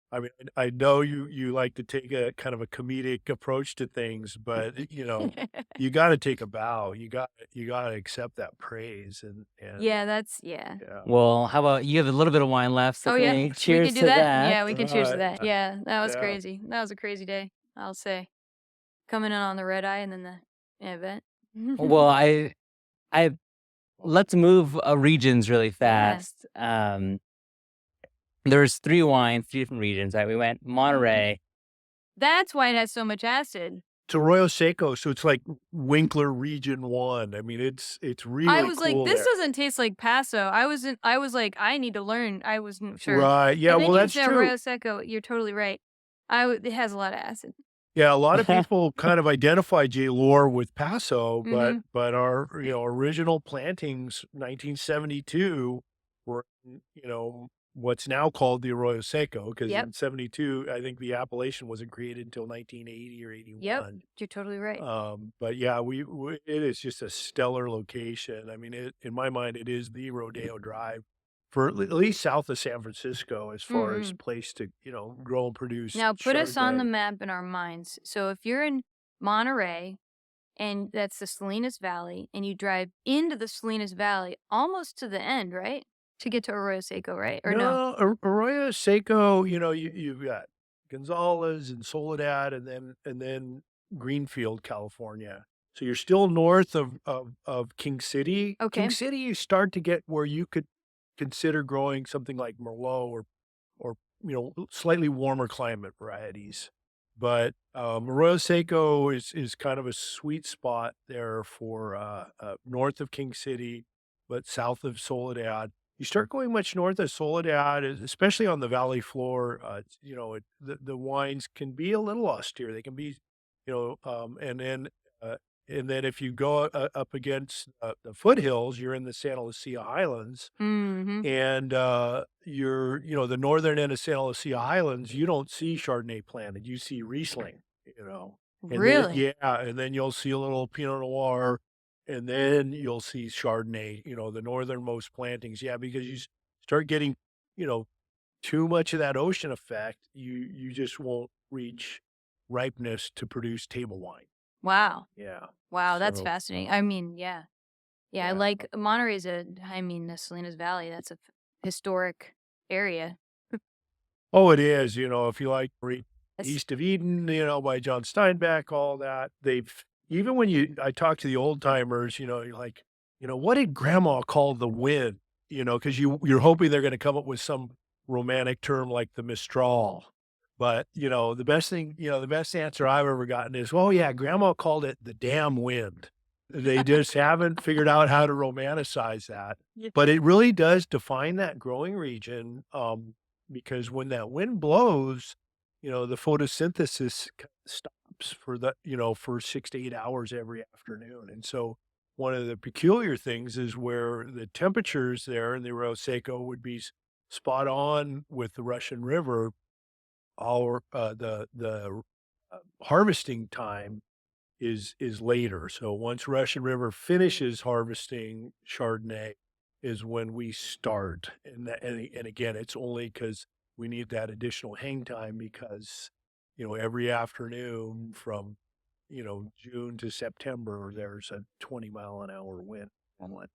I mean, I know you like to take a kind of a comedic approach to things, but you got to take a bow. You got to accept that praise, and Yeah. yeah. Well, how about you have a little bit of wine left? So Oh yeah. can we cheers we can do to that. Yeah, we can cheers to Alright. that. Yeah, that was Yeah. crazy. That was a crazy day. I'll say, coming in on the red eye and then the event. Well, I let's move regions really fast. There's 3 different regions, right? We went Monterey. That's why it has so much acid. It's Arroyo Seco, so it's like Winkler Region 1. I mean, it's really I was like, cool this there. doesn't taste like Paso. I was like, I need to learn. I wasn't sure. Right. Yeah, And then well, you that's said true. Arroyo Seco. You're totally right. It has a lot of acid. Yeah, a lot of people kind of identify J. Lohr with Paso, Mhm. but our original plantings, 1972, were what's now called the Arroyo Seco, because Yep. in 72, I think the appellation wasn't created until 1980 or 81. Yep, you're totally right. But yeah, it is just a stellar location. I mean, in my mind, it is the Rodeo Drive for at least south of San Francisco as far as Mm-mm. place to, grow and produce Now put us on the Chardonnay. map in our minds. So if you're in Monterey, and that's the Salinas Valley, and you drive into the Salinas Valley almost to the end, right? To get to Arroyo Seco, right? Or no? No, Arroyo Seco, you've got Gonzales and Soledad and then Greenfield, California. So you're still north of King City. Okay. King City, you start to get where you could consider growing something like Merlot or slightly warmer climate varieties. But Arroyo Seco is kind of a sweet spot there for north of King City, but south of Soledad. You start going much north of Soledad, especially on the valley floor. The wines can be a little austere. They can be, you know, um, and then uh, and then if you go up against the foothills, you're in the Santa Lucia Highlands, Mm-hmm. and the northern end of Santa Lucia Highlands, you don't see Chardonnay planted. You see Riesling, and then Really? yeah, and then you'll see a little Pinot Noir, and then you'll see Chardonnay. The northernmost plantings. Yeah, because start getting, you know, too much of that ocean effect, you just won't reach ripeness to produce table wine. Wow. Yeah. Wow, that's So fascinating. I mean, yeah. Yeah, I yeah. like Monterey's the Salinas Valley, that's a historic area. Oh, it is, if you like read That's East of Eden, by John Steinbeck, all that, even when I talk to the old timers, you're like, what did grandma call the wind? Because you're hoping they're going to come up with some romantic term like the Mistral. But, the best answer I've ever gotten is, oh yeah, grandma called it the damn wind. They just haven't figured out how to romanticize that. Yeah. But it really does define that growing region. Because when that wind blows, the photosynthesis stops for 6 to 8 hours every afternoon. And so one of the peculiar things is where the temperatures there in the Rio Seco would be spot on with the Russian River, the harvesting time is later. So once Russian River finishes harvesting Chardonnay is when we start. And again, it's only because we need that additional hang time because, every afternoon from, June to September, there's a 20-mile-an-hour wind blowing,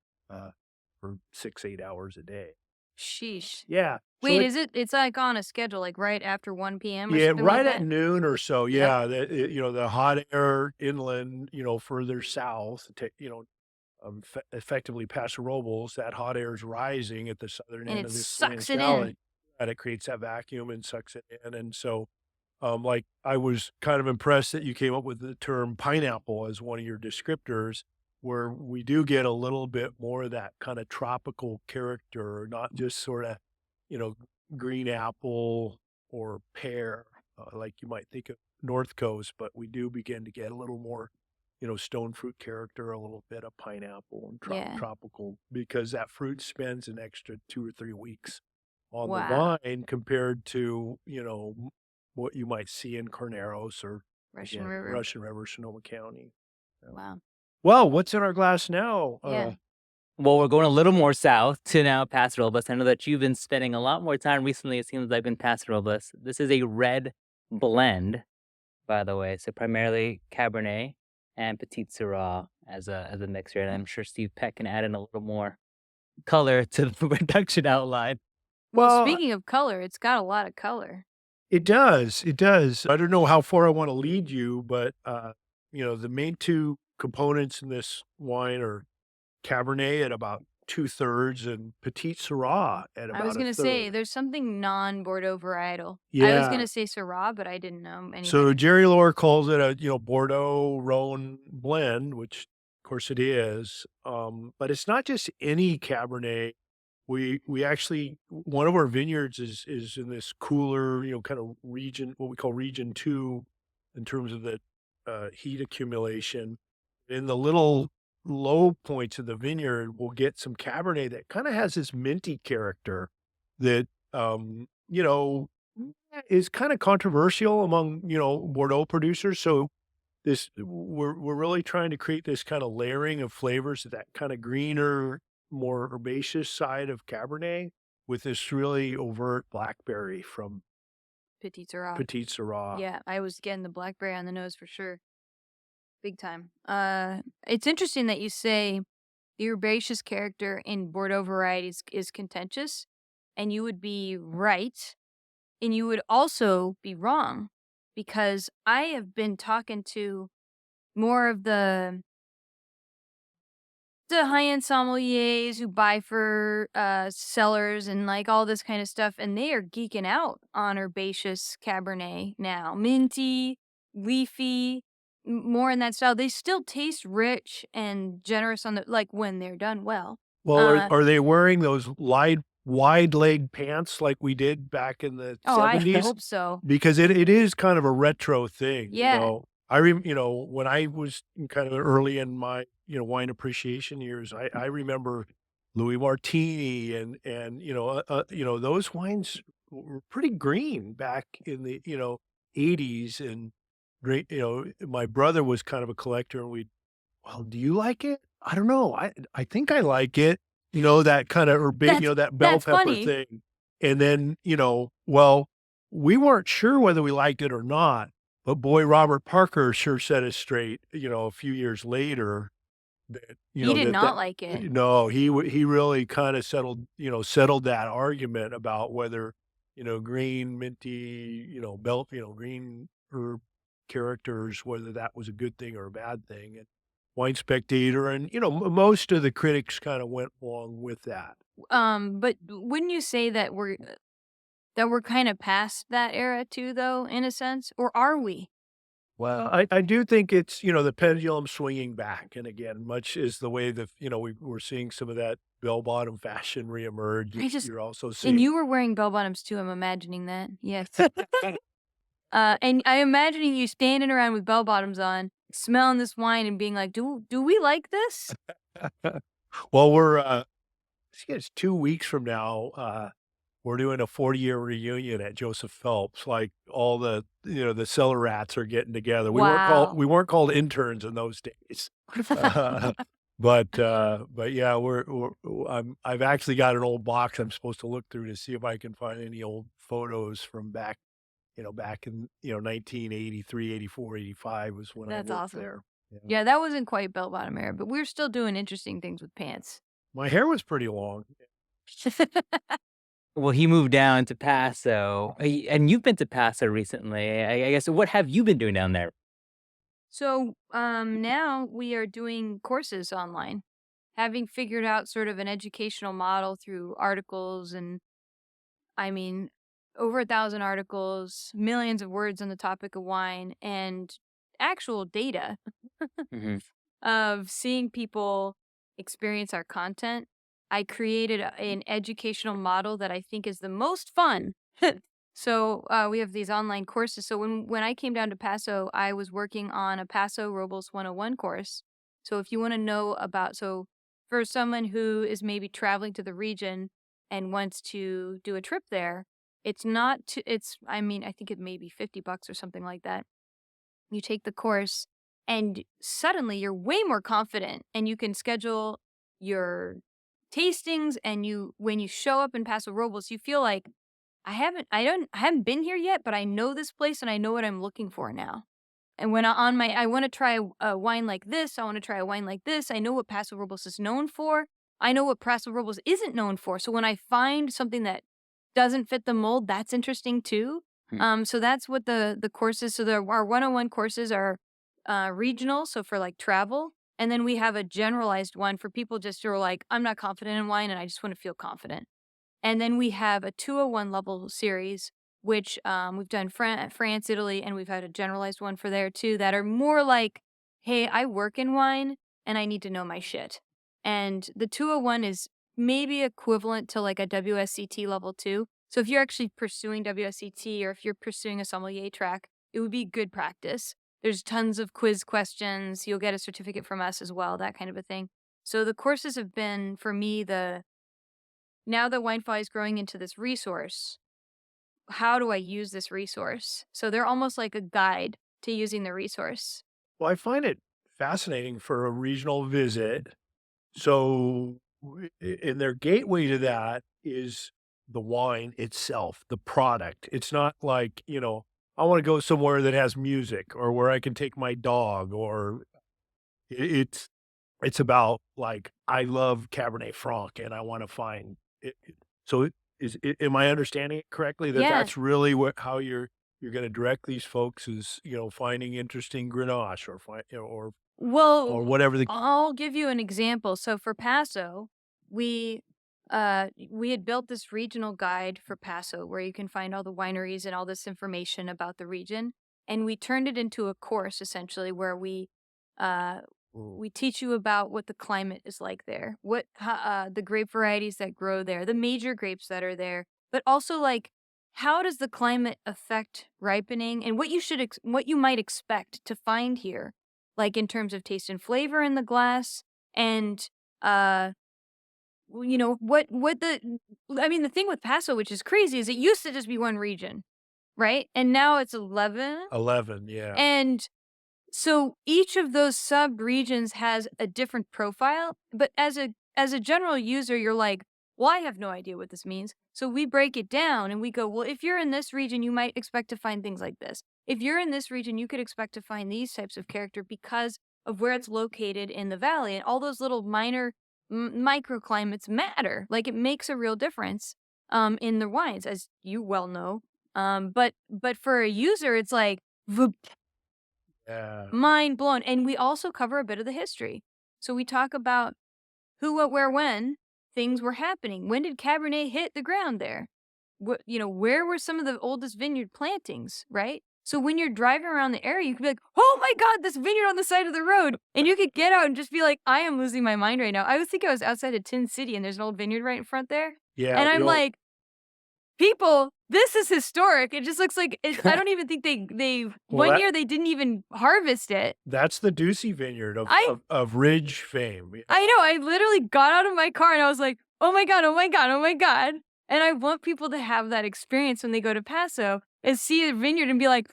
for 6, 8 hours a day. sheesh. Yeah. So Wait, is it's like on a schedule, like right after 1 PM or yeah, something like right at that? noon or so. Yep. Yeah, the hot air inland, further south, effectively past Robles, that hot air is rising at the southern And end it of this sucks Salinas it in. Valley, and it creates that vacuum and sucks it in. And so, like, I was kind of impressed that you came up with the term pineapple as one of your descriptors, where we do get a little bit more of that kind of tropical character, not just sort of, you know, green apple or pear, like you might think of North Coast, but we do begin to get a little more, stone fruit character, a little bit of pineapple and Yeah. tropical, because that fruit spends an extra 2 or 3 weeks on the Wow. vine compared to, what you might see in Carneros or, Russian again, River. Russian River, Sonoma County. So, Wow. well, what's in our glass now? Yeah. Well, we're going a little more south to now Paso Robles. I know that you've been spending a lot more time recently, it seems like, in Paso Robles. This is a red blend, by the way, so primarily Cabernet and Petit Syrah as a mixture, and I'm sure Steve Peck can add in a little more color to the production outline. Well, Well, speaking of color, it's got a lot of color. it does. It does. I don't know how far I want to lead you, but the main two components in this wine are Cabernet at about 2/3 and Petit Syrah at I was about a gonna say, third. there's something non-Bordeaux varietal. I was Yeah. gonna say Syrah, but I didn't know any So better. Jerry Lohr calls it a, Bordeaux Rhone blend, which of course it is. But it's not just any Cabernet. We actually, one of our vineyards is in this cooler, kind of region, what we call region 2 in terms of the heat accumulation. In the little low points of the vineyard, we'll get some Cabernet that kind of has this minty character that is kind of controversial among, Bordeaux producers. So we're really trying to create this kind of layering of flavors, that kind of greener, more herbaceous side of Cabernet. with this really overt blackberry from Petit Syrah. Petit Syrah. Yeah, I was getting the blackberry on the nose for sure. Big time. It's interesting that you say the herbaceous character in Bordeaux varieties is contentious, and you would be right, and you would also be wrong, because I have been talking to more of the high-end sommeliers who buy for cellars and like all this kind of stuff, and they are geeking out on herbaceous Cabernet now. Minty, leafy, more in that style. They still taste rich and generous on the like when they're done well. Well, are they wearing those wide leg pants like we did back in the Oh, I 70s? hope so. Because it is kind of a retro thing, Yeah. when I was kind of early in my, wine appreciation years, I remember Louis Martini and those wines were pretty green back in the, 80s and great, my brother was kind of a collector and well, do you like it? I don't know. I think I like it. That kind of that bell That's pepper funny. thing. And then, well, we weren't sure whether we liked it or not, but boy, Robert Parker sure set us straight, a few years later that, He did that not like it. no, he really kind of settled that argument about whether, green, minty, green herb characters, whether that was a good thing or a bad thing. And Wine Spectator and, most of the critics kind of went along with that. But wouldn't you say that we're kind of past that era too, though, in a sense, or are we? Well, I do think it's, the pendulum swinging back. And again, much is the way that, we're seeing some of that bell-bottom fashion reemerge. You're also And seeing. you were wearing bell bottoms too. I'm imagining that. Yes. And I'm imagining you standing around with bell bottoms on, smelling this wine and being like, "Do we like this?" Well, I think it's 2 weeks from now. We're doing a 40-year reunion at Joseph Phelps. Like all the, the cellar rats are getting together. Wow. We weren't called interns in those days. But yeah, I've actually got an old box I'm supposed to look through to see if I can find any old photos from back in, 1983, 84, 85 was when I That's worked awesome. there. Yeah. Yeah, that wasn't quite bell bottom era, but we were still doing interesting things with pants. My hair was pretty long. Well, he moved down to Paso, and you've been to Paso recently. I guess, what have you been doing down there? So now we are doing courses online, having figured out sort of an educational model through articles and, I mean, over 1,000 articles, millions of words on the topic of wine, and actual data Mhm. of seeing people experience our content. I created an educational model that I think is the most fun. So we have these online courses. So when I came down to Paso, I was working on a Paso Robles 101 course. So if you want to know about, so for someone who is maybe traveling to the region and wants to do a trip there, it's not to, it's, I mean, I think it may be $50 or something like that. You take the course and suddenly you're way more confident and you can schedule your tastings, and when you show up in Paso Robles, you feel like I haven't been here yet, but I know this place and I know what I'm looking for now. And when I want to try a wine like this, I want to try a wine like this. I know what Paso Robles is known for. I know what Paso Robles isn't known for. So when I find something that doesn't fit the mold, that's interesting too. So that's what the courses. So our 101 courses are regional, so for like travel, and then we have a generalized one for people just who are like, I'm not confident in wine and I just want to feel confident. And then we have a 201 level series, which we've done France, Italy, and we've had a generalized one for there too, that are more like, hey, I work in wine and I need to know my shit. And the 201 is maybe equivalent to like a WSCT level 2. So if you're actually pursuing WSCT or if you're pursuing a sommelier track, it would be good practice. There's tons of quiz questions. You'll get a certificate from us as well, that kind of a thing. So the courses have been, for me, now that Wine Folly is growing into this resource, how do I use this resource? So they're almost like a guide to using the resource. Well, I find it fascinating for a regional visit. So, and their gateway to that is the wine itself, the product. It's not like, I want to go somewhere that has music or where I can take my dog or it's about like I love Cabernet Franc and I want to find it. So am I understanding it correctly that Yeah. that's really how you're going to direct these folks is, finding interesting Grenache or or Well, whatever the I'll give you an example. So for Paso, we we had built this regional guide for Paso where you can find all the wineries and all this information about the region, and we turned it into a course essentially where we teach you about what the climate is like there, the grape varieties that grow there, the major grapes that are there, but also like how does the climate affect ripening and what what you might expect to find here, like in terms of taste and flavor in the glass, and uh what the I mean the thing with Paso, which is crazy, is it used to just be one region, right? And now it's 11. 11, yeah. And so each of those sub-regions has a different profile, but as a general user, you're like, "Well, I have no idea what this means." So we break it down and we go, "Well, if you're in this region, you might expect to find things like this. If you're in this region, you could expect to find these types of character because of where it's located in the valley." And all those little minor microclimates matter. Like it makes a real difference in the wines, as you well know. But for a user, it's like Yeah. mind blown. And we also cover a bit of the history. So we talk about who, what, where, when things were happening. When did Cabernet hit the ground there? Where were some of the oldest vineyard plantings, right? So when you're driving around the area, you could be like, "Oh my God, this vineyard on the side of the road." And you could get out and just be like, "I am losing my mind right now." I think I was outside of Tin City and there's an old vineyard right in front there. Yeah, And I'm like, people, this is historic. It just looks like I don't even think they Well, one year they didn't even harvest it. that's the Ducey Vineyard I of Ridge fame. I know. I literally got out of my car and I was like, "Oh my God, oh my God, oh my God." And I want people to have that experience when they go to Paso and see a vineyard and be like,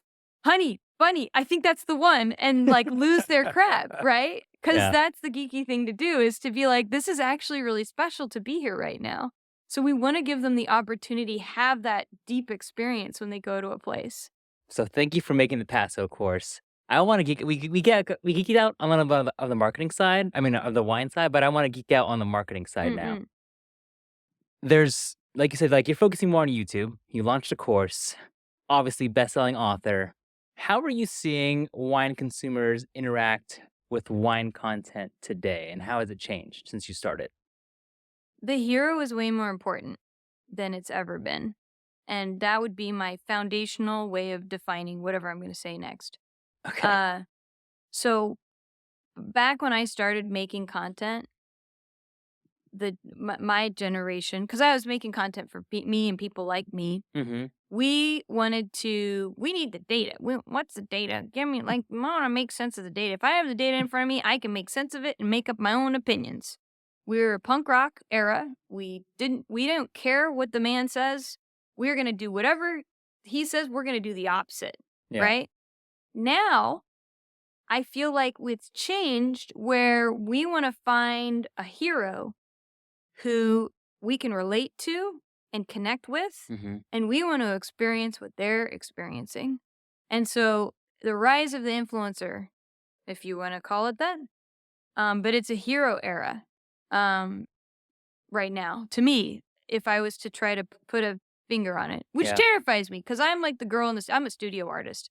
"Honey, bunny, I think that's the one," and like lose their crap, right? Because Yeah. that's the geeky thing to do, is to be like, "This is actually really special to be here right now." So we want to give them the opportunity, have that deep experience when they go to a place. So thank you for making the Paso course. I want to geek. We geek it out on of the marketing side. I mean, of the wine side, but I want to geek out on the marketing side now. Mm-mm. There's, like you said, like you're focusing more on YouTube. You launched a course, obviously best-selling author. How are you seeing wine consumers interact with wine content today, and how has it changed since you started? The hero is way more important than it's ever been. And that would be my foundational way of defining whatever I'm going to say next. Okay. So back when I started making content, my generation, because I was making content for me and people like me, Mm-hmm. we need the data. What's the data? Give me, like, I want to make sense of the data. If I have the data in front of me, I can make sense of it and make up my own opinions. We're a punk rock era. We don't care what the man says. We're going to do whatever he says. We're going to do the opposite, Yeah. right? Now, I feel like it's changed where we want to find a hero who we can relate to and connect with, Mm-hmm. and we want to experience what they're experiencing. And so the rise of the influencer, if you want to call it that, but it's a hero era right now, to me, if I was to try to put a finger on it, which Yeah. terrifies me because I'm like the girl in this. I'm a studio artist.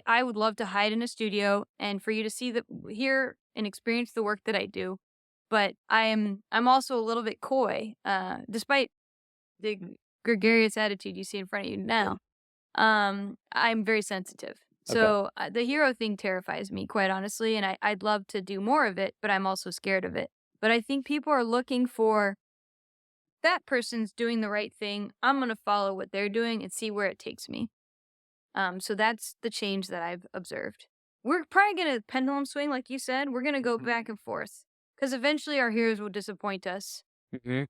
I would love to hide in a studio and for you to hear and experience the work that I do. But I'm also a little bit coy, despite the gregarious attitude you see in front of you now. I'm very sensitive. So the hero thing terrifies me, quite honestly, and I'd love to do more of it, but I'm also scared of it. But I think people are looking for that person's doing the right thing. I'm going to follow what they're doing and see where it takes me. So that's the change that I've observed. We're probably going to pendulum swing, like you said. We're going to go back and forth because eventually our heroes will disappoint us. Mm-hmm.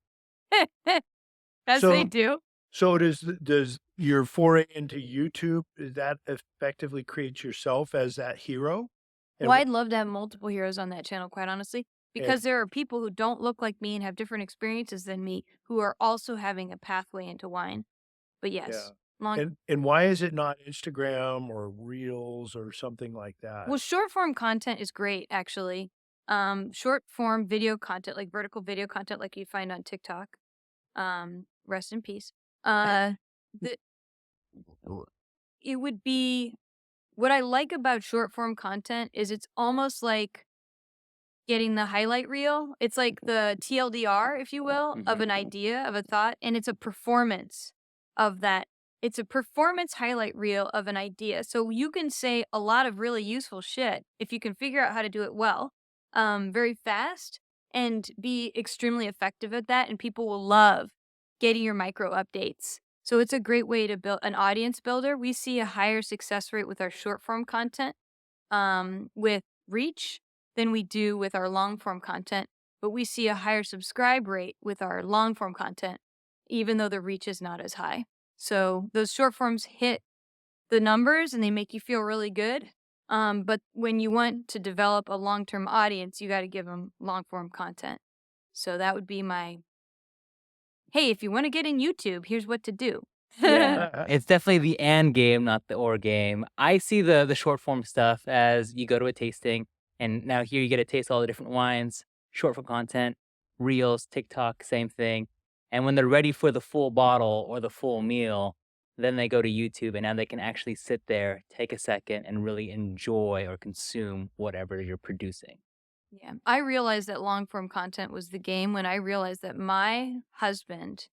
As So- they do. So does your foray into YouTube, does that effectively create yourself as that hero? And Well, I'd love to have multiple heroes on that channel, quite honestly. because there are people who don't look like me and have different experiences than me who are also having a pathway into wine. But yes, And why is it not Instagram or Reels or something like that? well, short form content is great, actually. Short form video content, like vertical video content, like you find on TikTok. Rest in peace. The, it would be what I like about short form content is it's almost like getting the highlight reel. It's like the TLDR, if you will, of an idea, of a thought, and it's a performance of that. It's a performance highlight reel of an idea. So you can say a lot of really useful shit if you can figure out how to do it well, very fast, and be extremely effective at that. And people will love getting your micro updates. So it's a great way to build an audience builder. We see a higher success rate with our short form content with reach than we do with our long form content, but we see a higher subscribe rate with our long form content, even though the reach is not as high. So those short forms hit the numbers and they make you feel really good. But when you want to develop a long term audience, you got to give them long form content. So that would be my hey, if you want to get in YouTube, here's what to do. Yeah, it's definitely the and game, not the or game. I see the short form stuff as you go to a tasting, and now here you get to taste all the different wines, short form content, reels, TikTok, same thing. And when they're ready for the full bottle or the full meal, then they go to YouTube, and now they can actually sit there, take a second, and really enjoy or consume whatever you're producing. Yeah. I realized that long form content was the game when I realized that my husband,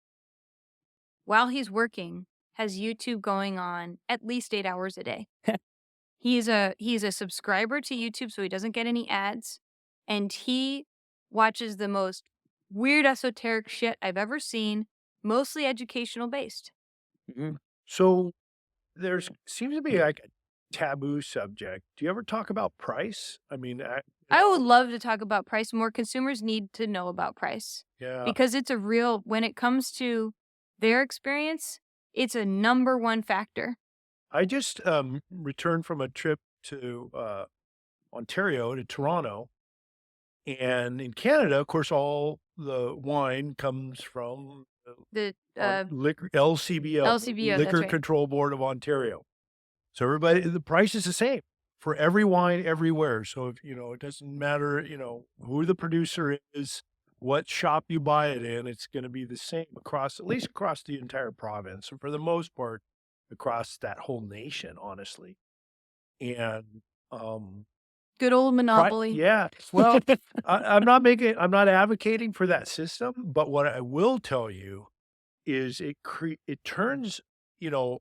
while he's working, has YouTube going on at least 8 hours a day. He's a subscriber to YouTube, so he doesn't get any ads, and he watches the most weird esoteric shit I've ever seen, mostly educational based. So there seems to be like a taboo subject. Do you ever talk about price? I mean, I would love to talk about price more. Consumers need to know about price yeah, because it's a real, when it comes to their experience, it's a number one factor. I just returned from a trip to Ontario, to Toronto. And in Canada, of course, all the wine comes from The liquor, LCBO, LCBO, that's Liquor right. Control Board of Ontario. So everybody, the price is the same for every wine everywhere. So if, it doesn't matter, who the producer is, what shop you buy it in, it's going to be the same across, at least across the entire province, and for the most part, across that whole nation, honestly. And good old monopoly. yeah. Well, I'm not advocating for that system, but what I will tell you is it turns, a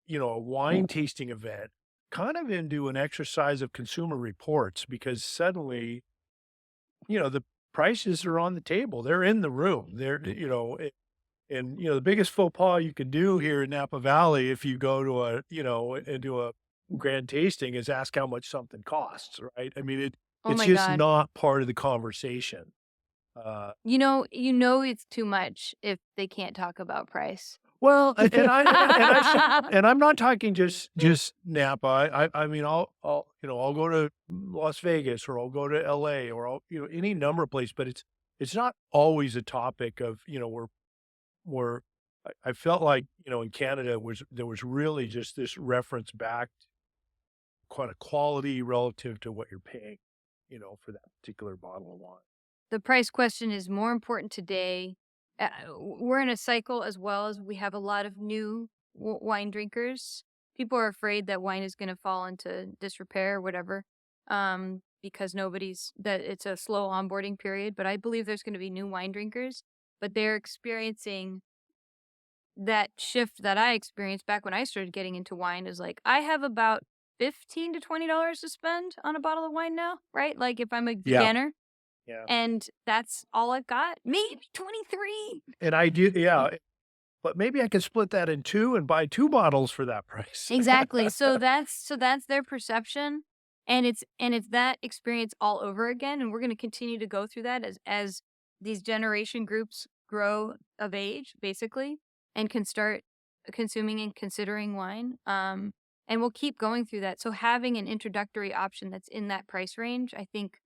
wine tasting event kind of into an exercise of consumer reports, because suddenly, the prices are on the table. They're in the room. And the biggest faux pas you could do here in Napa Valley, if you go to into a grand tasting, is ask how much something costs, right? I mean, Oh it's my just God. not part of the conversation. You know it's too much if they can't talk about price. Well, and I'm not talking just Napa. I mean, I'll go to Las Vegas, or I'll go to LA, or I'll, any number of places, but it's not always a topic of, where I felt like, in Canada there was really just this reference back to kind of quality relative to what you're paying, for that particular bottle of wine. The price question is more important today. We're in a cycle, as well as we have a lot of new wine drinkers. People are afraid that wine is going to fall into disrepair or whatever, because it's a slow onboarding period. But I believe there's going to be new wine drinkers, but they're experiencing that shift that I experienced back when I started getting into wine. Is like, I have about $15 to $20 to spend on a bottle of wine now, right? Like if I'm a beginner. Yeah. And that's all I've got. Maybe 23. And I do, yeah. But maybe I could split that in two and buy 2 bottles for that price. Exactly. So that's their perception, and it's that experience all over again. And we're going to continue to go through that as these generation groups grow of age, basically, and can start consuming and considering wine. And we'll keep going through that. So having an introductory option that's in that price range, I think,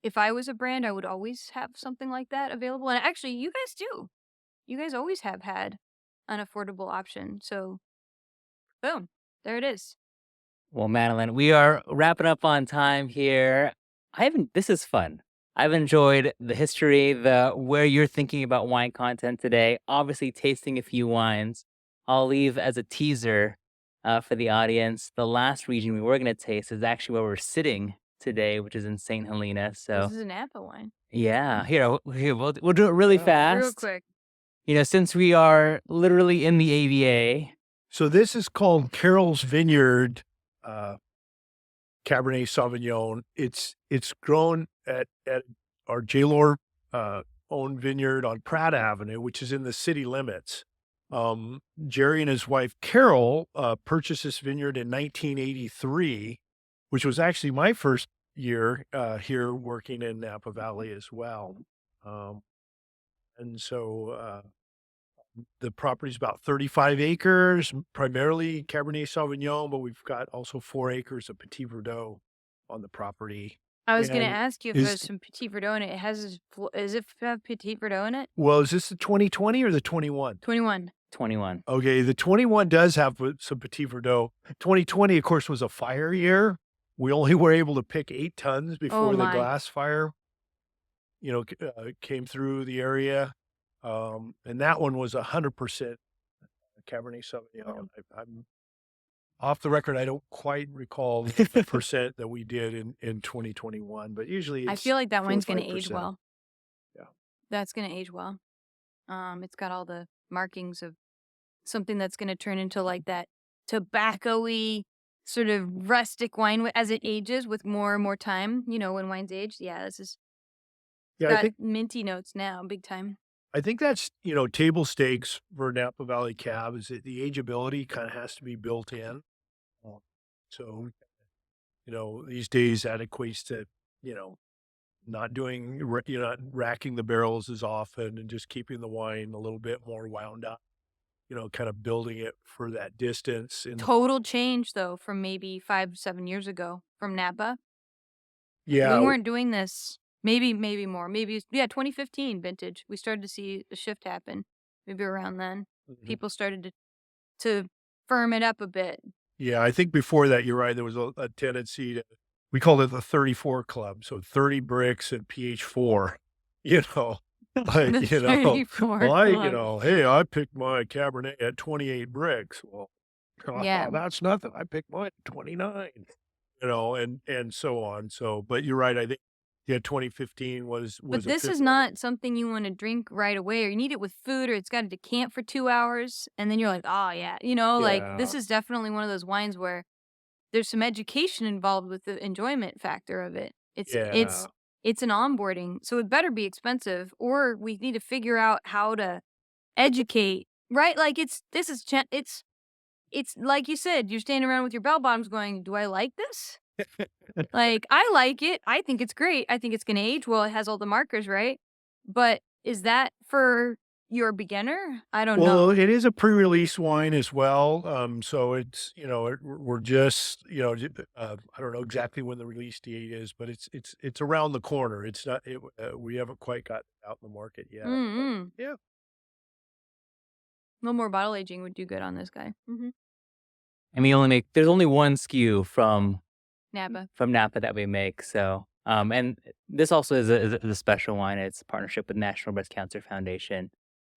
if I was a brand, I would always have something like that available. And actually, you guys do. You guys always have had an affordable option. So, boom, there it is. Well, Madeline, we are wrapping up on time here. This is fun. I've enjoyed the history, the where you're thinking about wine content today, obviously tasting a few wines. I'll leave as a teaser for the audience. The last region we were going to taste is actually where we're sitting today, which is in St. Helena. This So, is a Napa wine. yeah, we'll do it really fast. Real quick. Since we are literally in the AVA. So this is called Carol's Vineyard uh, Cabernet Sauvignon. It's grown at our J. Lohr owned vineyard on Pratt Avenue, which is in the city limits. Jerry and his wife Carol purchased this vineyard in 1983, which was actually my first year here working in Napa Valley as well. And so the property's about 35 acres, primarily Cabernet Sauvignon, but we've got also 4 acres of Petit Verdot on the property. I was going to And ask you if there's some Petit Verdot in it. Does it have Petit Verdot in it? Well, is this the 2020 or the 21? 21. 21. Okay, the 21 does have some Petit Verdot. 2020, of course, was a fire year. We only were able to pick 8 tons before the glass fire, came through the area. And that one was 100% Cabernet Sauvignon. I'm off the record. I don't quite recall the percent that we did in 2021, but usually I feel like that 4 or wine's going to age 5%. well. Yeah. That's going to age well. It's got all the markings of something that's going to turn into like that tobacco-y sort of rustic wine as it ages with more and more time. When wines age. Yeah, this is I think minty notes now, big time. I think that's, table stakes for Napa Valley Cab is that the ageability kind of has to be built in. So, these days that equates to, not racking the barrels as often and just keeping the wine a little bit more wound up, kind of building it for that distance. Total change, though, from maybe 5-7 years ago from Napa. Yeah. We weren't doing this. Maybe more. 2015 vintage. We started to see a shift happen. Maybe around then. Mhm. People started to firm it up a bit. Yeah, I think before that, you're right, there was a tendency we called it the 34 Club, so 30 bricks and pH 4, The well, 34 hey, club. I picked my Cabernet at 28 bricks. Well, Yeah. that's nothing. I picked mine at 29, and so on. So, but you're right. I think, 2015 was But a this is not something you want to drink right away, or you need it with food, or it's got to decant for 2 hours, and then you're like, oh yeah, like this Yeah. is definitely one of those wines where there's some education involved with the enjoyment factor of it. It's Yeah. an onboarding, so it better be expensive, or we need to figure out how to educate, right? Like it's like you said, you're standing around with your bell bottoms going, do I like this? Like, I like it. I think it's great. I think it's going to age well. It has all the markers, right? But is that for your beginner? I don't Well, know. it is a pre-release wine as well. So it's, we're just, I don't know exactly when the release date is, but it's around the corner. It's not, we haven't quite got it out in the market yet. Mm-hmm. Yeah. A little more bottle aging would do good on this guy. Mm-hmm. And there's only one SKU from Napa that we make. So, and this also is a special wine. It's a partnership with National Breast Cancer Foundation.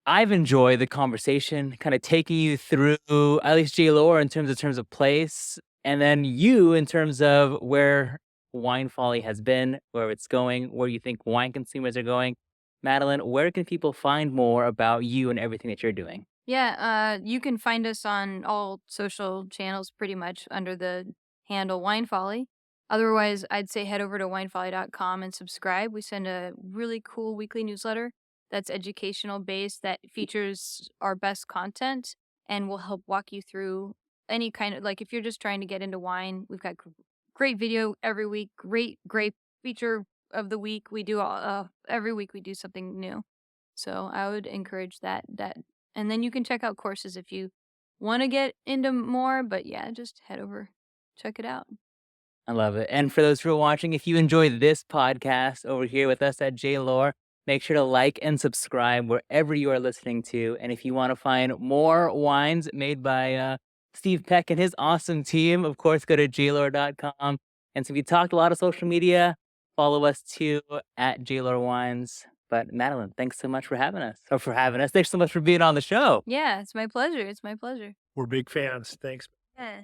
I've enjoyed the conversation, kind of taking you through at least J. Lohr in terms of place, and then you in terms of where Wine Folly has been, where it's going, where you think wine consumers are going. Madeline, where can people find more about you and everything that you're doing? Yeah, you can find us on all social channels pretty much under the handle Wine Folly. Otherwise, I'd say head over to winefolly.com and subscribe. We send a really cool weekly newsletter that's educational based that features our best content and will help walk you through any kind of, like, if you're just trying to get into wine, we've got great video every week, great feature of the week. We do every week we do something new. So I would encourage that and then you can check out courses if you want to get into more, but yeah, just head over, check it out. I love it. And for those who are watching, if you enjoyed this podcast over here with us at J Lohr, make sure to like and subscribe wherever you are listening to. And if you want to find more wines made by Steve Peck and his awesome team, of course, go to jlohr.com. And so we talked a lot of social media. Follow us too at JLohr Wines. But Madeline, thanks so much for having us. Thanks so much for being on the show. Yeah, it's my pleasure. It's my pleasure. We're big fans. Thanks. Yeah.